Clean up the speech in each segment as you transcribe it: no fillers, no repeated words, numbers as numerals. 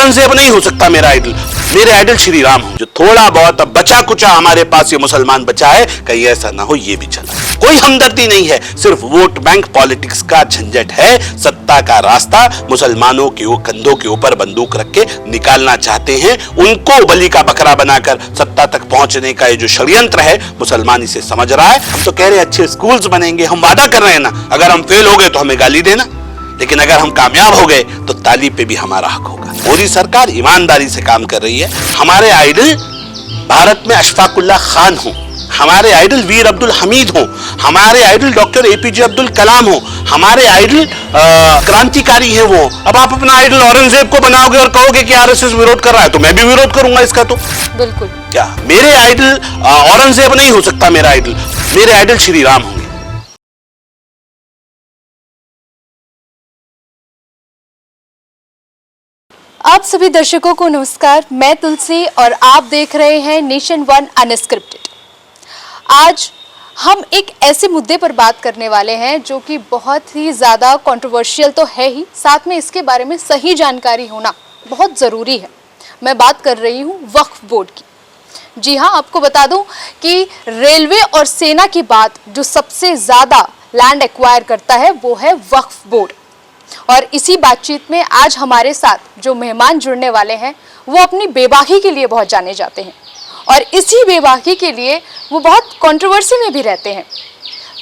औरंगजेब नहीं हो सकता मेरा आइडल, मेरे आइडल श्री राम हो। जो थोड़ा बहुत अब बचा कुचा हमारे पास ये मुसलमान बचा है, कहीं ऐसा ना हो ये भी चला। कोई हमदर्दी नहीं है, सिर्फ वोट बैंक पॉलिटिक्स का झंझट है। सत्ता का रास्ता मुसलमानों के कंधों के ऊपर बंदूक रख के निकालना चाहते हैं। उनको बलि का बकरा बनाकर सत्ता तक पहुंचने का ये जो षड्यंत्र है, मुसलमान इसे समझ रहा है। हम तो कह रहे हैं अच्छे स्कूल्स बनेंगे, हम वादा कर रहे हैं ना, अगर हम फेल हो गए तो हमें गाली देना, लेकिन अगर हम कामयाब हो गए तो ताली पे भी हमारा हक होगा। मोदी सरकार ईमानदारी से काम कर रही है। हमारे आइडल भारत में अशफाकुल्लाह खान हो, हमारे आइडल वीर अब्दुल हमीद हो, हमारे idol doctor APJ Abdul Kalam हो, हमारे आइडल क्रांतिकारी है वो। अब आप अपना आइडल औरंगजेब को बनाओगे और कहोगे कि आरएसएस विरोध कर रहा है, तो मैं भी विरोध करूंगा इसका। तो बिल्कुल क्या मेरे आइडल औरंगजेब नहीं हो सकता मेरा आइडल, मेरे आइडल श्री राम होंगे। आप सभी दर्शकों को नमस्कार, मैं तुलसी और आप देख रहे हैं नेशन वन अनस्क्रिप्टेड। आज हम एक ऐसे मुद्दे पर बात करने वाले हैं जो कि बहुत ही ज़्यादा कंट्रोवर्शियल तो है ही, साथ में इसके बारे में सही जानकारी होना बहुत ज़रूरी है। मैं बात कर रही हूँ वक्फ बोर्ड की। जी हाँ, आपको बता दूं कि रेलवे और सेना के बाद जो सबसे ज़्यादा लैंड एक्वायर करता है वो है वक्फ बोर्ड। और इसी बातचीत में आज हमारे साथ जो मेहमान जुड़ने वाले हैं वो अपनी बेबाकी के लिए बहुत जाने जाते हैं, और इसी बेबाकी के लिए वो बहुत कंट्रोवर्सी में भी रहते हैं।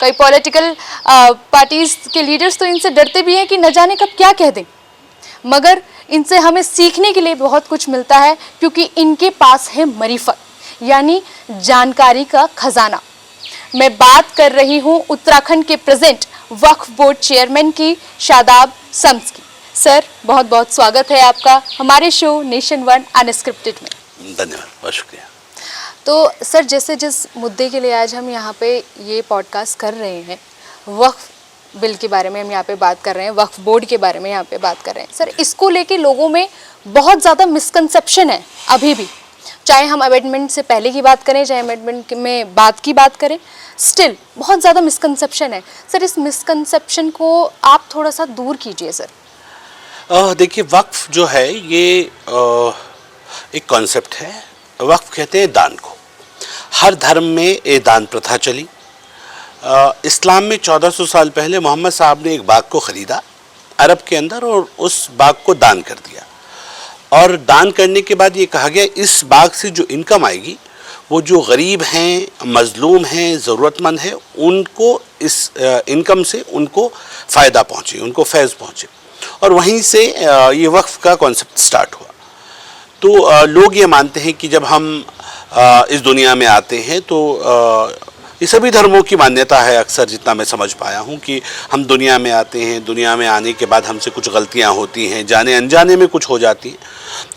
कई पॉलिटिकल पार्टीज के लीडर्स तो इनसे डरते भी हैं कि न जाने कब क्या कह दें, मगर इनसे हमें सीखने के लिए बहुत कुछ मिलता है, क्योंकि इनके पास है मरीफत यानी जानकारी का खजाना। मैं बात कर रही हूँ उत्तराखंड के प्रेजेंट वक्फ बोर्ड चेयरमैन की, शादाब सम्स की। सर, बहुत बहुत स्वागत है आपका हमारे शो नेशन वन अनस्क्रिप्टेड में। धन्यवाद, बहुत शुक्रिया। तो सर, जैसे जिस मुद्दे के लिए आज हम यहाँ पे ये पॉडकास्ट कर रहे हैं, वक्फ बिल के बारे में हम यहाँ पे बात कर रहे हैं, वक्फ बोर्ड के बारे में यहाँ पे बात कर रहे हैं। सर, इसको लेके लोगों में बहुत ज़्यादा मिसकंसेप्शन है अभी भी, चाहे हम अमेंडमेंट से पहले की बात करें, चाहे अमेंडमेंट में बाद की बात करें, स्टिल बहुत ज़्यादा मिसकंसेप्शन है। सर, इस मिसकंसेप्शन को आप थोड़ा सा दूर कीजिए सर। देखिए, वक्फ जो है ये एक कॉन्सेप्ट है। वक्फ कहते हैं दान को। हर धर्म में ये दान प्रथा चली। इस्लाम में 1400 साल पहले मोहम्मद साहब ने एक बाग को ख़रीदा अरब के अंदर और उस बाग को दान कर दिया, और दान करने के बाद ये कहा गया इस बाग से जो इनकम आएगी वो जो गरीब हैं, मजलूम हैं, ज़रूरतमंद हैं, उनको इस इनकम से उनको फ़ायदा पहुँचे, उनको फैज़ पहुँचे। और वहीं से ये वक्फ का कॉन्सेप्ट स्टार्ट हुआ। तो लोग ये मानते हैं कि जब हम इस दुनिया में आते हैं तो ये सभी धर्मों की मान्यता है, अक्सर जितना मैं समझ पाया हूँ, कि हम दुनिया में आते हैं, दुनिया में आने के बाद हमसे कुछ गलतियाँ होती हैं, जाने अनजाने में कुछ हो जाती हैं।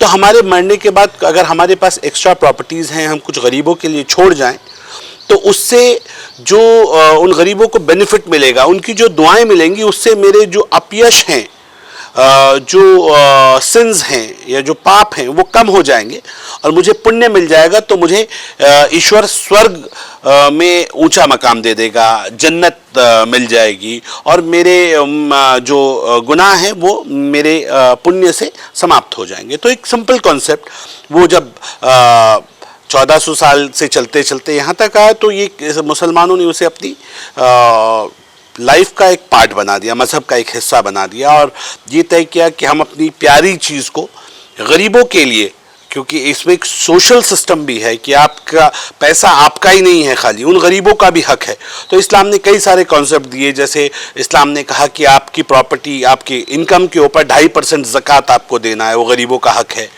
तो हमारे मरने के बाद अगर हमारे पास एक्स्ट्रा प्रॉपर्टीज़ हैं, हम कुछ गरीबों के लिए छोड़ जाएं, तो उससे जो उन गरीबों को बेनिफिट मिलेगा, उनकी जो दुआएं मिलेंगी, उससे मेरे जो अपयश हैं, जो सिंस हैं या जो पाप हैं, वो कम हो जाएंगे और मुझे पुण्य मिल जाएगा। तो मुझे ईश्वर स्वर्ग में ऊंचा मकाम दे देगा, जन्नत मिल जाएगी, और मेरे जो गुनाह हैं वो मेरे पुण्य से समाप्त हो जाएंगे। तो एक सिंपल कॉन्सेप्ट वो जब 1400 साल से चलते चलते यहाँ तक आया, तो ये मुसलमानों ने उसे अपनी लाइफ का एक पार्ट बना दिया, मज़हब का एक हिस्सा बना दिया, और ये तय किया कि हम अपनी प्यारी चीज़ को गरीबों के लिए, क्योंकि इसमें एक सोशल सिस्टम भी है कि आपका पैसा आपका ही नहीं है, खाली उन गरीबों का भी हक है। तो इस्लाम ने कई सारे कॉन्सेप्ट दिए, जैसे इस्लाम ने कहा कि आपकी प्रॉपर्टी, आपकी इनकम के ऊपर 2.5% ज़कात आपको देना है, वो गरीबों का हक है।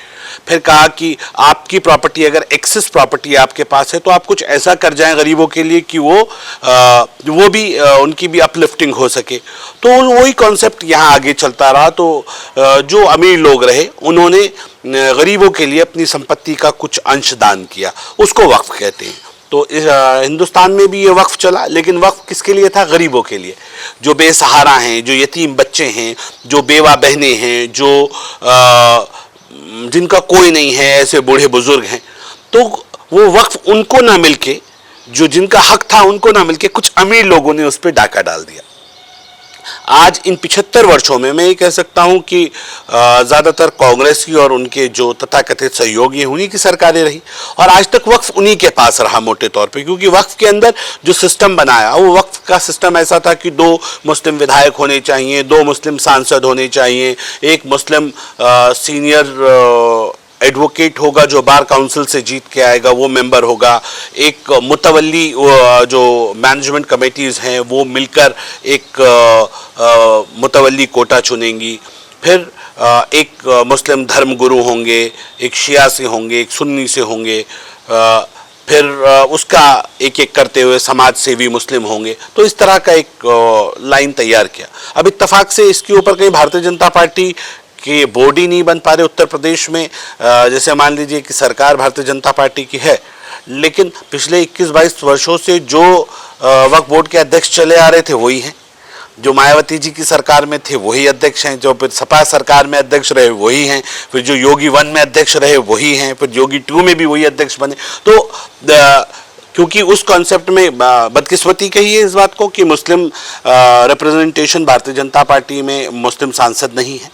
फिर कहा कि आपकी प्रॉपर्टी अगर एक्सेस प्रॉपर्टी आपके पास है तो आप कुछ ऐसा कर जाएं गरीबों के लिए कि वो भी उनकी भी अपलिफ्टिंग हो सके। तो वही कॉन्सेप्ट यहाँ आगे चलता रहा। तो जो अमीर लोग रहे उन्होंने गरीबों के लिए अपनी संपत्ति का कुछ अंश दान किया, उसको वक्फ कहते हैं। तो हिंदुस्तान में भी ये वक्फ चला, लेकिन वक्फ किसके लिए था? गरीबों के लिए, जो बेसहारा हैं, जो यतीम बच्चे हैं, जो बेवा बहनें हैं, जो जिनका कोई नहीं है, ऐसे बूढ़े बुजुर्ग हैं। तो वो वक्फ उनको ना मिलके, जो जिनका हक था उनको ना मिलके, कुछ अमीर लोगों ने उस पर डाका डाल दिया। आज इन उत्तर वर्षों में मैं ये कह सकता हूं कि ज़्यादातर कांग्रेस की और उनके जो तथाकथित सहयोगी उन्हीं की सरकारें रही, और आज तक वक्फ उन्हीं के पास रहा मोटे तौर पे, क्योंकि वक्फ के अंदर जो सिस्टम बनाया वो वक्फ का सिस्टम ऐसा था कि 2 मुस्लिम विधायक होने चाहिए, 2 मुस्लिम सांसद होने चाहिए, एक मुस्लिम सीनियर एडवोकेट होगा जो बार काउंसिल से जीत के आएगा, वो मेंबर होगा, एक मुतवल्ली जो मैनेजमेंट कमेटीज़ हैं वो मिलकर एक मुतवल्ली कोटा चुनेंगी, फिर एक मुस्लिम धर्म गुरु होंगे, एक शिया से होंगे, एक सुन्नी से होंगे, फिर उसका एक एक करते हुए समाज सेवी मुस्लिम होंगे। तो इस तरह का एक लाइन तैयार किया। अब इत्तेफाक से इसके ऊपर कहीं भारतीय जनता पार्टी कि बोर्ड ही नहीं बन पा रहे उत्तर प्रदेश में। जैसे मान लीजिए कि सरकार भारतीय जनता पार्टी की है, लेकिन पिछले 21-22 वर्षों से जो वक्फ बोर्ड के अध्यक्ष चले आ रहे थे वही हैं, जो मायावती जी की सरकार में थे वही अध्यक्ष हैं, जो फिर सपा सरकार में अध्यक्ष रहे वही हैं, फिर जो योगी 1 में अध्यक्ष रहे वही हैं, फिर योगी 2 में भी वही अध्यक्ष बने। तो क्योंकि उस कॉन्सेप्ट में बदकिस्मती कही है इस बात को कि मुस्लिम रिप्रेजेंटेशन भारतीय जनता पार्टी में मुस्लिम सांसद नहीं है,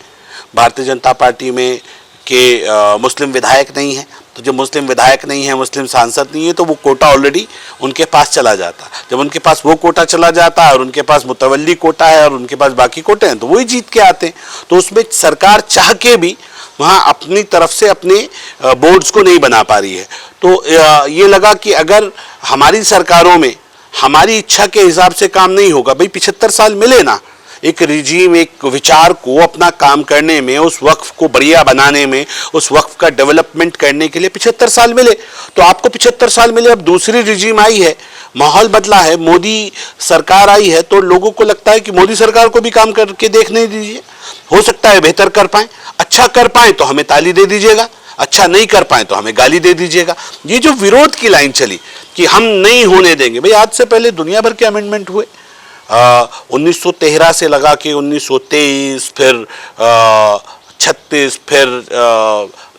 भारतीय जनता पार्टी में के मुस्लिम विधायक नहीं हैं। तो जब मुस्लिम विधायक नहीं है, मुस्लिम सांसद नहीं है, तो वो कोटा ऑलरेडी उनके पास चला जाता। जब उनके पास वो कोटा चला जाता है और उनके पास मुतवल्ली कोटा है और उनके पास बाकी कोटे हैं, तो वही जीत के आते हैं। तो उसमें सरकार चाह के भी वहाँ अपनी तरफ से अपने बोर्ड्स को नहीं बना पा रही है। तो ये लगा कि अगर हमारी सरकारों में हमारी इच्छा के हिसाब से काम नहीं होगा, भाई 75 साल मिले ना एक रिजीम, एक विचार को अपना काम करने में, उस वक्फ को बढ़िया बनाने में, उस वक्फ का डेवलपमेंट करने के लिए 75 साल मिले। तो आपको 75 साल मिले, अब दूसरी रिजीम आई है, माहौल बदला है, मोदी सरकार आई है, तो लोगों को लगता है कि मोदी सरकार को भी काम करके देखने दीजिए, हो सकता है बेहतर कर पाए, अच्छा कर पाए तो हमें ताली दे दीजिएगा, अच्छा नहीं कर पाए तो हमें गाली दे दीजिएगा। ये जो विरोध की लाइन चली कि हम नहीं होने देंगे, भाई आज से पहले दुनिया भर के अमेंडमेंट हुए, 1913 से लगा के 1923, फिर 36, फिर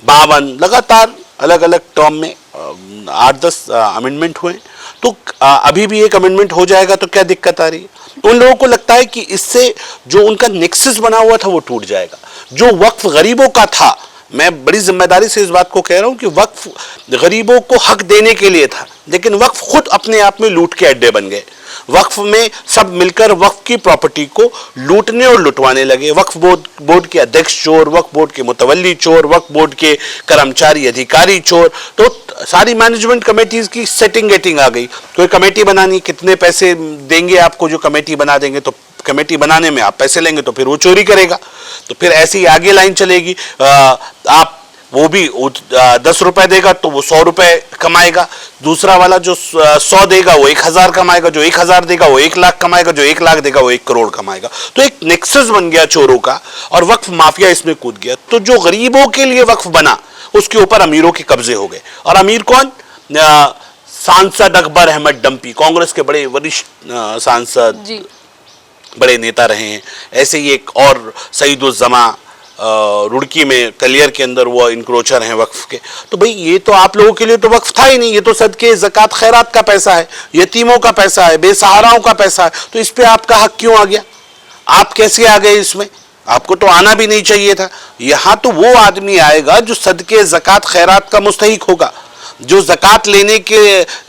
52, लगातार अलग अलग टर्म में 8-10 अमेंडमेंट हुए। तो अभी भी एक अमेंडमेंट हो जाएगा तो क्या दिक्कत आ रही है? उन लोगों को लगता है कि इससे जो उनका नेक्सस बना हुआ था वो टूट जाएगा। जो वक्फ गरीबों का था, मैं बड़ी जिम्मेदारी से इस बात को कह रहा हूं कि वक्फ गरीबों को हक देने के लिए था, लेकिन वक्फ खुद अपने आप में लूट के अड्डे बन गए। वक्फ में सब मिलकर वक्फ की प्रॉपर्टी को लूटने और लुटवाने लगे। वक्फ बोर्ड के अध्यक्ष चोर, वक्फ बोर्ड के मुतवल्ली चोर, वक्फ बोर्ड के कर्मचारी अधिकारी चोर। तो सारी मैनेजमेंट कमेटीज की सेटिंग गेटिंग आ गई। कोई कमेटी बनानी, कितने पैसे देंगे आपको, जो कमेटी बना देंगे, तो कमेटी बनाने में आप पैसे लेंगे तो फिर वो चोरी करेगा, तो फिर ऐसी आगे लाइन चलेगी। आप वो भी 10 रुपए देगा तो वो 100 रुपए कमाएगा, दूसरा वाला जो 100 देगा वो 1000 कमाएगा, जो 1000 देगा वो 1 लाख कमाएगा, जो 1 लाख देगा वो 1 करोड़ कमाएगा। तो एक नेक्सस बन गया चोरों का और वक्फ माफिया इसमें कूद गया। तो जो गरीबों के लिए वक्फ बना उसके ऊपर अमीरों के कब्जे हो गए। और अमीर कौन? सांसद अकबर अहमद डंपी, कांग्रेस के बड़े वरिष्ठ सांसद जी, बड़े नेता रहे हैं। ऐसे ही एक और सईदुज्जमा रुड़की में कलियर के अंदर वो इंक्रोचर हैं वक्फ के। तो भाई ये तो आप लोगों के लिए तो वक्फ था ही नहीं, ये तो सदके ज़कात खैरात का पैसा है, यतीमों का पैसा है, बेसहाराओं का पैसा है। तो इस पे आपका हक क्यों आ गया? आप कैसे आ गए इसमें? आपको तो आना भी नहीं चाहिए था। यहाँ तो वो आदमी आएगा जो सदके ज़कात खैरात का मुस्तहिक होगा, जो ज़कात लेने के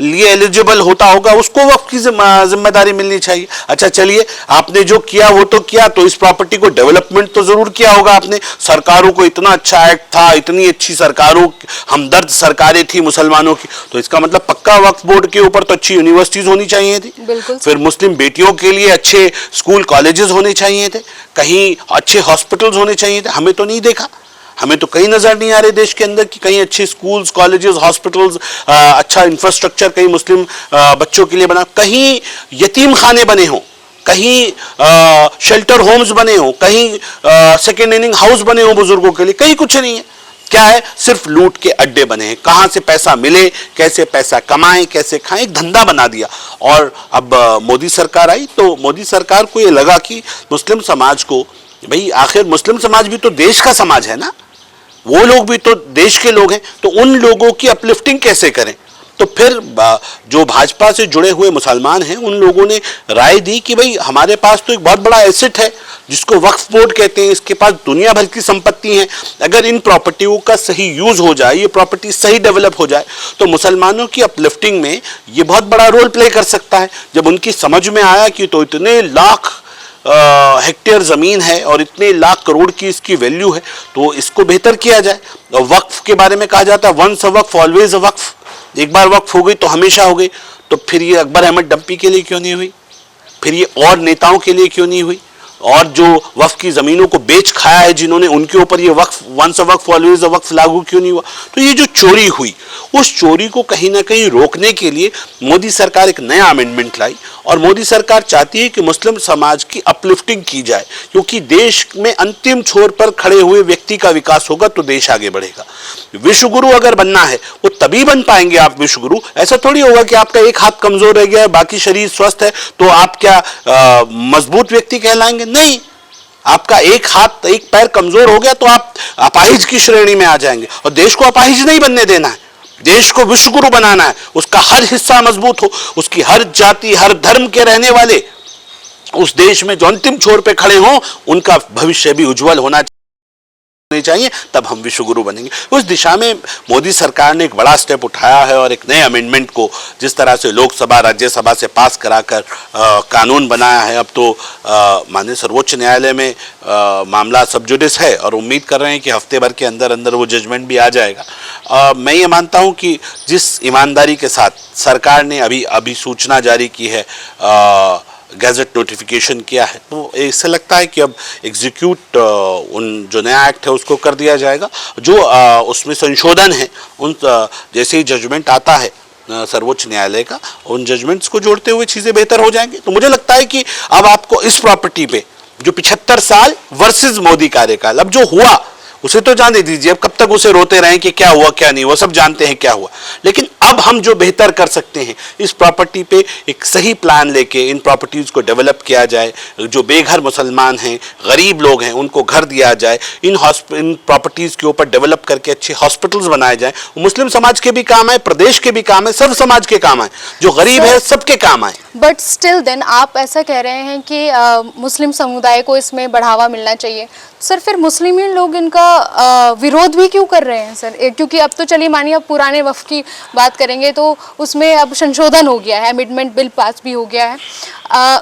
लिए एलिजिबल होता होगा, उसको वक्फ की जिम्मेदारी मिलनी चाहिए। अच्छा चलिए, आपने जो किया वो तो किया, तो इस प्रॉपर्टी को डेवलपमेंट तो जरूर किया होगा आपने। सरकारों को इतना अच्छा एक्ट था, इतनी अच्छी सरकारों, हमदर्द सरकारें थी मुसलमानों की, तो इसका मतलब पक्का वक्फ बोर्ड के ऊपर तो अच्छी यूनिवर्सिटीज होनी चाहिए थी, फिर मुस्लिम बेटियों के लिए अच्छे स्कूल कॉलेजेस होने चाहिए थे, कहीं अच्छे हॉस्पिटल्स होने चाहिए थे। हमें तो नहीं देखा, हमें तो कहीं नजर नहीं आ रहे देश के अंदर कि कहीं अच्छे स्कूल्स, कॉलेजेस, हॉस्पिटल्स, अच्छा इंफ्रास्ट्रक्चर कहीं मुस्लिम बच्चों के लिए बना, कहीं यतीम खाने बने हों, कहीं शेल्टर होम्स बने हों, कहीं सेकेंड इनिंग हाउस बने हों बुजुर्गों के लिए, कहीं कुछ नहीं है। क्या है? सिर्फ लूट के अड्डे बने हैं। कहाँ से पैसा मिले, कैसे पैसा कमाएं, कैसे खाएं, एक धंधा बना दिया। और अब मोदी सरकार आई तो मोदी सरकार को ये लगा कि मुस्लिम समाज को, भाई आखिर मुस्लिम समाज भी तो देश का समाज है ना, वो लोग भी तो देश के लोग हैं, तो उन लोगों की अपलिफ्टिंग कैसे करें? तो फिर जो भाजपा से जुड़े हुए मुसलमान हैं उन लोगों ने राय दी कि भाई हमारे पास तो एक बहुत बड़ा एसेट है जिसको वक्फ बोर्ड कहते हैं, इसके पास दुनिया भर की संपत्ति है, अगर इन प्रॉपर्टियों का सही यूज हो जाए, ये प्रॉपर्टी सही डेवलप हो जाए तो मुसलमानों की अपलिफ्टिंग में ये बहुत बड़ा रोल प्ले कर सकता है। जब उनकी समझ में आया कि तो इतने लाख हेक्टेयर ज़मीन है और इतने लाख करोड़ की इसकी वैल्यू है तो इसको बेहतर किया जाए। वक्फ के बारे में कहा जाता है once a Waqf always a वक्फ, एक बार वक्फ हो गई तो हमेशा हो गई। तो फिर ये अकबर अहमद डंपी के लिए क्यों नहीं हुई, फिर ये और नेताओं के लिए क्यों नहीं हुई, और जो वक्फ की ज़मीनों को बेच खाया है जिन्होंने, उनके ऊपर ये वक्फ once a Waqf always a वक्फ लागू क्यों नहीं हुआ। तो ये जो चोरी हुई उस चोरी को कहीं ना कहीं रोकने के लिए मोदी सरकार एक नया अमेंडमेंट लाई और मोदी सरकार चाहती है कि मुस्लिम समाज की अपलिफ्टिंग की जाए, क्योंकि देश में अंतिम छोर पर खड़े हुए व्यक्ति का विकास होगा तो देश आगे बढ़ेगा। विश्व गुरु अगर बनना है वो तभी बन पाएंगे आप विश्व गुरु, ऐसा थोड़ी होगा कि आपका एक हाथ कमजोर रह गया है बाकी शरीर स्वस्थ है तो आप क्या मजबूत व्यक्ति कहलाएंगे, नहीं। आपका एक हाथ एक पैर कमजोर हो गया तो आप अपाहिज की श्रेणी में आ जाएंगे, और देश को अपाहिज नहीं बनने देना है, देश को विश्व गुरु बनाना है। उसका हर हिस्सा मजबूत हो, उसकी हर जाति हर धर्म के रहने वाले उस देश में जो अंतिम छोर पे खड़े हों उनका भविष्य भी उज्जवल होना चाहिए, तब हम विश्व गुरु बनेंगे। उस दिशा में मोदी सरकार ने एक बड़ा स्टेप उठाया है और एक नए अमेंडमेंट को जिस तरह से लोकसभा राज्यसभा से पास कराकर कानून बनाया है। अब तो माननीय सर्वोच्च न्यायालय में मामला सब जुडिस है और उम्मीद कर रहे हैं कि हफ्ते भर के अंदर अंदर वो जजमेंट भी आ जाएगा। मैं ये मानता हूँ कि जिस ईमानदारी के साथ सरकार ने अभी सूचना जारी की है, गैजेट नोटिफिकेशन किया है, तो इससे लगता है कि अब एग्जीक्यूट उन जो नया एक्ट है उसको कर दिया जाएगा। जो उसमें संशोधन है उन जैसे ही जजमेंट आता है सर्वोच्च न्यायालय का, उन जजमेंट्स को जोड़ते हुए चीज़ें बेहतर हो जाएंगी। तो मुझे लगता है कि अब आपको इस प्रॉपर्टी पे जो 75 साल वर्सेस मोदी कार्यकाल, अब जो हुआ उसे तो जाने दीजिए, अब कब तक उसे रोते रहें कि क्या हुआ क्या नहीं हुआ, सब जानते हैं क्या हुआ। लेकिन अब हम जो बेहतर कर सकते हैं इस प्रॉपर्टी पे एक सही प्लान लेके इन प्रॉपर्टीज़ को डेवलप किया जाए, जो बेघर मुसलमान हैं गरीब लोग हैं उनको घर दिया जाए, इन प्रॉपर्टीज़ के ऊपर डेवलप करके अच्छे हॉस्पिटल्स बनाए जाए। मुस्लिम समाज के भी काम आए, प्रदेश के भी काम है, सर्व समाज के काम आए, जो गरीब है सबके काम आए। बट स्टिल देन आप ऐसा कह रहे हैं कि मुस्लिम समुदाय को इसमें बढ़ावा मिलना चाहिए, सर फिर मुस्लिम लोग इनका विरोध भी क्यों कर रहे हैं सर? क्योंकि अब तो चलिए मानिए अब पुराने वक्फ की बात करेंगे तो उसमें अब संशोधन हो गया है, अमेंडमेंट बिल पास भी हो गया है,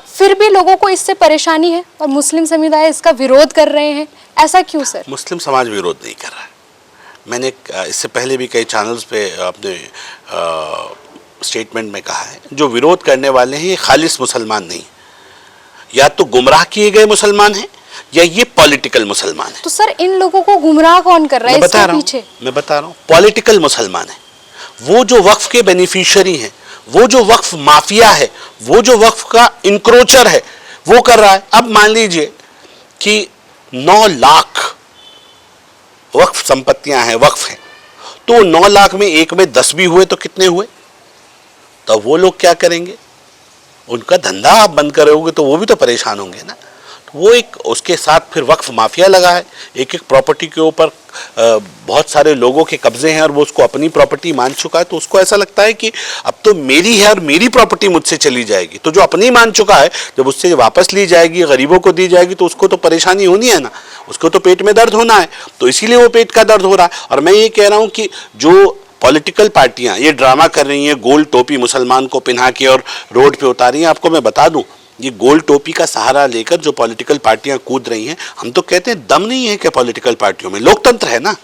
फिर भी लोगों को इससे परेशानी है और मुस्लिम समुदाय इसका विरोध कर रहे हैं, ऐसा क्यों सर? मुस्लिम समाज विरोध नहीं कर रहा है। मैंने इससे पहले भी कई चैनल्स पे अपने स्टेटमेंट में कहा है, जो विरोध करने वाले हैं ये खालिस मुसलमान नहीं, या तो गुमराह किए गए मुसलमान हैं या ये पॉलिटिकल मुसलमान है। तो सर इन लोगों को गुमराह कौन कर रहा है इसके पीछे? मैं बता रहा हूँ, पॉलिटिकल मुसलमान है, वो जो वक्फ के बेनिफिशियरी हैं, वो जो वक्फ माफिया है, वो जो वक्फ का इंक्रोचर है वो कर रहा है। अब मान लीजिए कि 9 लाख वक्फ संपत्तियां हैं, वक्फ हैं, तो 9 लाख में एक में 10 भी हुए तो कितने हुए? तो वो लोग क्या करेंगे? उनका धंधा आप बंद करोगे तो वो भी तो परेशान होंगे ना। वो एक उसके साथ फिर वक्फ माफिया लगा है, एक एक प्रॉपर्टी के ऊपर बहुत सारे लोगों के कब्जे हैं और वो उसको अपनी प्रॉपर्टी मान चुका है, तो उसको ऐसा लगता है कि अब तो मेरी है और मेरी प्रॉपर्टी मुझसे चली जाएगी। तो जो अपनी मान चुका है जब उससे वापस ली जाएगी, गरीबों को दी जाएगी, तो उसको तो परेशानी होनी है ना, उसको तो पेट में दर्द होना है, तो इसीलिए वो पेट का दर्द हो रहा है। और मैं ये कह रहा हूँ कि जो पॉलिटिकल पार्टियां ये ड्रामा कर रही हैं, गोल टोपी मुसलमान को पहना के और रोड पे उतारी हैं, आपको मैं बता दूं ये गोल टोपी का सहारा लेकर जो पॉलिटिकल पार्टियां कूद रही हैं, हम तो कहते हैं दम नहीं है कि पॉलिटिकल पार्टियों में, लोकतंत्र है ना,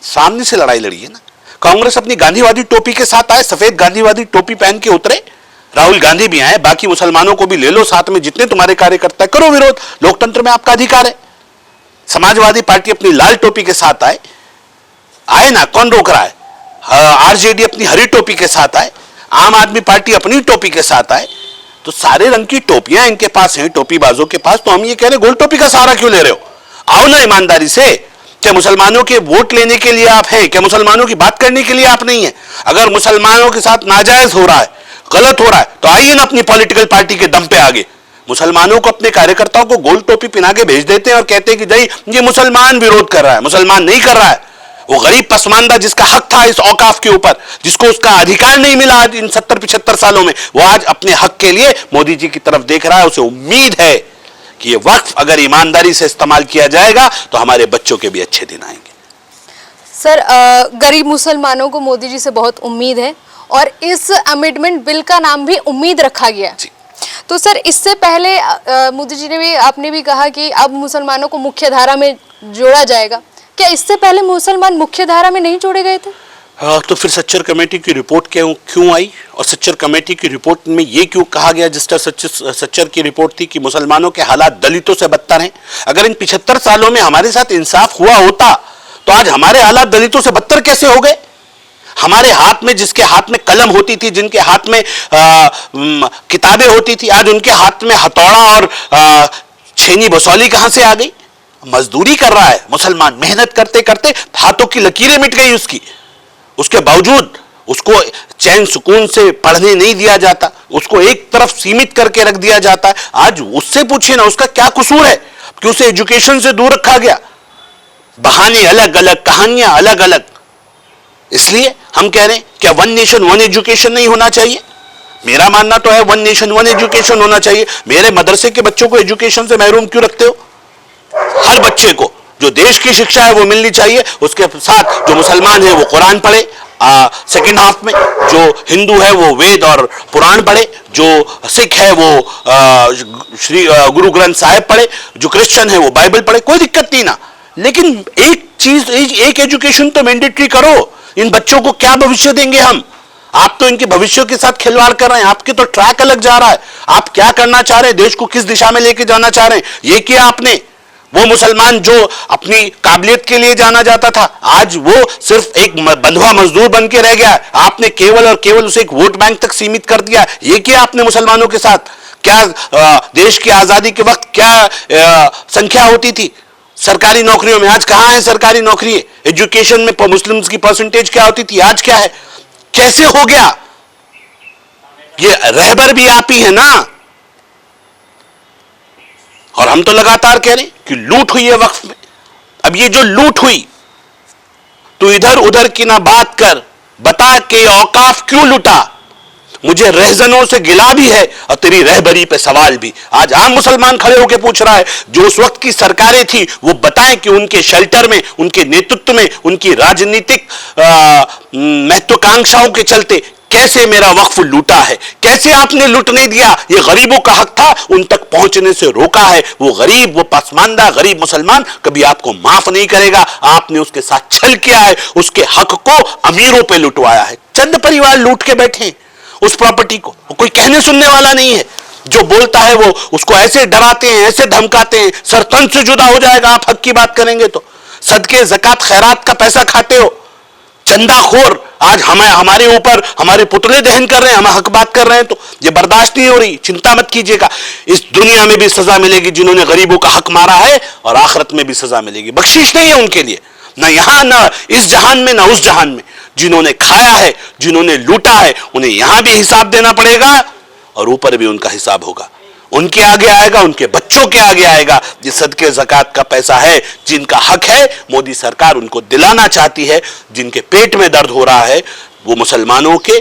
सामने से लड़ाई लड़ी है ना। कांग्रेस अपनी गांधीवादी टोपी के साथ आए, सफेद गांधीवादी टोपी पहन के उतरे, राहुल गांधी भी आए, बाकी मुसलमानों को भी ले लो साथ में, जितने तुम्हारे कार्यकर्ता है करो विरोध, लोकतंत्र में आपका अधिकार है। समाजवादी पार्टी अपनी लाल टोपी के साथ आए ना, कौन रोक रहा है? आरजेडी अपनी हरी टोपी के साथ आए, आम आदमी पार्टी अपनी टोपी के साथ आए, तो सारे रंग की टोपियां इनके पास हैं, टोपीबाजों के पास। तो हम ये कह रहे गोल टोपी का सहारा क्यों ले रहे हो? आओ ना ईमानदारी से। क्या मुसलमानों के वोट लेने के लिए आप हैं? क्या मुसलमानों की बात करने के लिए आप नहीं है? अगर मुसलमानों के साथ नाजायज हो रहा है, गलत हो रहा है, तो आइए ना अपनी पॉलिटिकल पार्टी के दम पे आगे। मुसलमानों को, अपने कार्यकर्ताओं को गोल टोपी पहना के भेज देते हैं और कहते हैं कि भाई ये मुसलमान विरोध कर रहा है। मुसलमान नहीं कर रहा है, वो गरीब पसमानदा जिसका हक था इस औकाफ के ऊपर, जिसको उसका अधिकार नहीं मिला आज इन 70-75 सालों में, वो आज अपने हक के लिए मोदी जी की तरफ देख रहा है। उसे उम्मीद है कि ये वक्फ अगर ईमानदारी से इस्तेमाल किया जाएगा तो हमारे बच्चों के भी अच्छे दिन आएंगे। सर, गरीब मुसलमानों को मोदी जी से बहुत उम्मीद है और इस अमेंडमेंट बिल का नाम भी उम्मीद रखा गया। तो सर, इससे पहले मोदी जी ने भी, आपने भी कहा कि अब मुसलमानों को मुख्य धारा में जोड़ा जाएगा। क्या इससे पहले मुसलमान मुख्य धारा में नहीं जोड़े गए थे? तो फिर सच्चर कमेटी की रिपोर्ट क्यों आई, और सच्चर कमेटी की रिपोर्ट में ये क्यों कहा गया, जिस तरह सच्चर की रिपोर्ट थी कि मुसलमानों के हालात दलितों से बदतर हैं? अगर इन 75 सालों में हमारे साथ इंसाफ हुआ होता तो आज हमारे हालात दलितों से बदतर कैसे हो गए? हमारे हाथ में, जिसके हाथ में कलम होती थी, जिनके हाथ में किताबें होती थी, आज उनके हाथ में हथौड़ा और छेनी बसौली कहां से आ गई? मजदूरी कर रहा है मुसलमान, मेहनत करते करते हाथों की लकीरें मिट गई उसकी, उसके बावजूद उसको चैन सुकून से पढ़ने नहीं दिया जाता, उसको एक तरफ सीमित करके रख दिया जाता है। आज उससे पूछिए ना, उसका क्या कसूर है कि उसे एजुकेशन से दूर रखा गया? बहाने अलग अलग, कहानियां अलग अलग। इसलिए हम कह रहे हैं क्या वन नेशन वन एजुकेशन नहीं होना चाहिए? मेरा मानना तो है वन नेशन वन एजुकेशन होना चाहिए। मेरे मदरसे के बच्चों को एजुकेशन से महरूम क्यों रखते हो? हर बच्चे को जो देश की शिक्षा है वो मिलनी चाहिए। उसके साथ जो मुसलमान है वो कुरान पढ़े सेकेंड हाफ में, जो हिंदू है वो वेद और पुराण पढ़े, जो सिख है वो श्री गुरु ग्रंथ साहिब पढ़े, जो क्रिश्चियन है वो बाइबल पढ़े, कोई दिक्कत नहीं ना। लेकिन एक चीज, एक एजुकेशन तो मैंडेटरी करो। इन बच्चों को क्या भविष्य देंगे हम? आप तो इनके भविष्य के साथ खिलवाड़ कर रहे हैं। आपके तो ट्रैक अलग जा रहा है। आप क्या करना चाह रहे हैं, देश को किस दिशा में लेके जाना चाह रहे हैं, ये किया आपने। वो मुसलमान जो अपनी काबिलियत के लिए जाना जाता था, आज वो सिर्फ एक बंधुआ मजदूर बन के रह गया। आपने केवल और केवल उसे एक वोट बैंक तक सीमित कर दिया। ये किया आपने मुसलमानों के साथ। क्या देश की आजादी के वक्त क्या संख्या होती थी सरकारी नौकरियों में? आज कहां है सरकारी नौकरी? एजुकेशन में मुस्लिम्स की परसेंटेज क्या होती थी, आज क्या है? कैसे हो गया? ये रहबर भी आप ही है ना। और हम तो लगातार कह रहे हैं कि लूट हुई है वक्फ में। अब ये जो लूट हुई, तो इधर उधर की ना बात कर, बता के औकाफ क्यों लूटा? मुझे रहजनों से गिला भी है और तेरी रहबरी पे सवाल भी। आज आम मुसलमान खड़े होकर पूछ रहा है, जो उस वक्त की सरकारें थी वो बताएं कि उनके शेल्टर में, उनके नेतृत्व में, उनकी राजनीतिक महत्वाकांक्षाओं के चलते कैसे मेरा वक्फ लूटा है, कैसे आपने लूटने दिया? ये गरीबों का हक था, उन तक पहुंचने से रोका है। वो गरीब, वो पसमानदा गरीब मुसलमान कभी आपको माफ नहीं करेगा। आपने उसके साथ छल किया है, उसके हक को अमीरों पे लुटवाया है। चंद परिवार लूट के बैठे उस प्रॉपर्टी को, कोई कहने सुनने वाला नहीं है। जो बोलता है वो उसको ऐसे डराते हैं, ऐसे धमकाते हैं, सर तन से जुदा हो जाएगा आप हक की बात करेंगे तो। सदके ज़कात खैरात का पैसा खाते हो, चंदाखोर आज हमारे ऊपर हमारे पुतले दहन कर रहे हैं, हम हक बात कर रहे हैं, तो ये बर्दाश्त नहीं हो रही। चिंता मत कीजिएगा, इस दुनिया में भी सजा मिलेगी जिन्होंने गरीबों का हक मारा है, और आखिरत में भी सजा मिलेगी। बख्शिश नहीं है उनके लिए, ना यहां, ना इस जहान में, ना उस जहान में। जिन्होंने खाया है, जिन्होंने लूटा है, उन्हें यहां भी हिसाब देना पड़ेगा और ऊपर भी उनका हिसाब होगा। उनके आगे आएगा, उनके बच्चों के आगे आएगा। ये सदके ज़कात का पैसा है, जिनका हक है, मोदी सरकार उनको दिलाना चाहती है। जिनके पेट में दर्द हो रहा है वो मुसलमानों के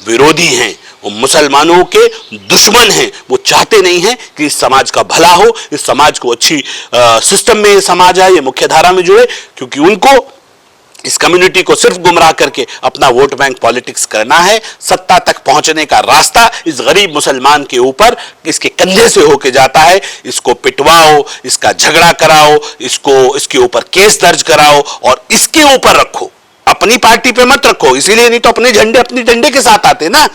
विरोधी हैं, वो मुसलमानों के दुश्मन हैं। वो चाहते नहीं हैं कि इस समाज का भला हो, इस समाज को अच्छी सिस्टम में समाज आए, ये मुख्य धारा में जुड़े, क्योंकि उनको इस कम्युनिटी को सिर्फ गुमराह करके अपना वोट बैंक पॉलिटिक्स करना है। सत्ता तक पहुंचने का रास्ता इस गरीब मुसलमान के ऊपर, इसके कंधे से होके जाता है। इसको पिटवाओ, इसका झगड़ा कराओ, इसके ऊपर केस दर्ज कराओ और इसके ऊपर रखो, अपनी पार्टी पे मत रखो। इसीलिए नहीं तो अपने डंडे के साथ आते ना।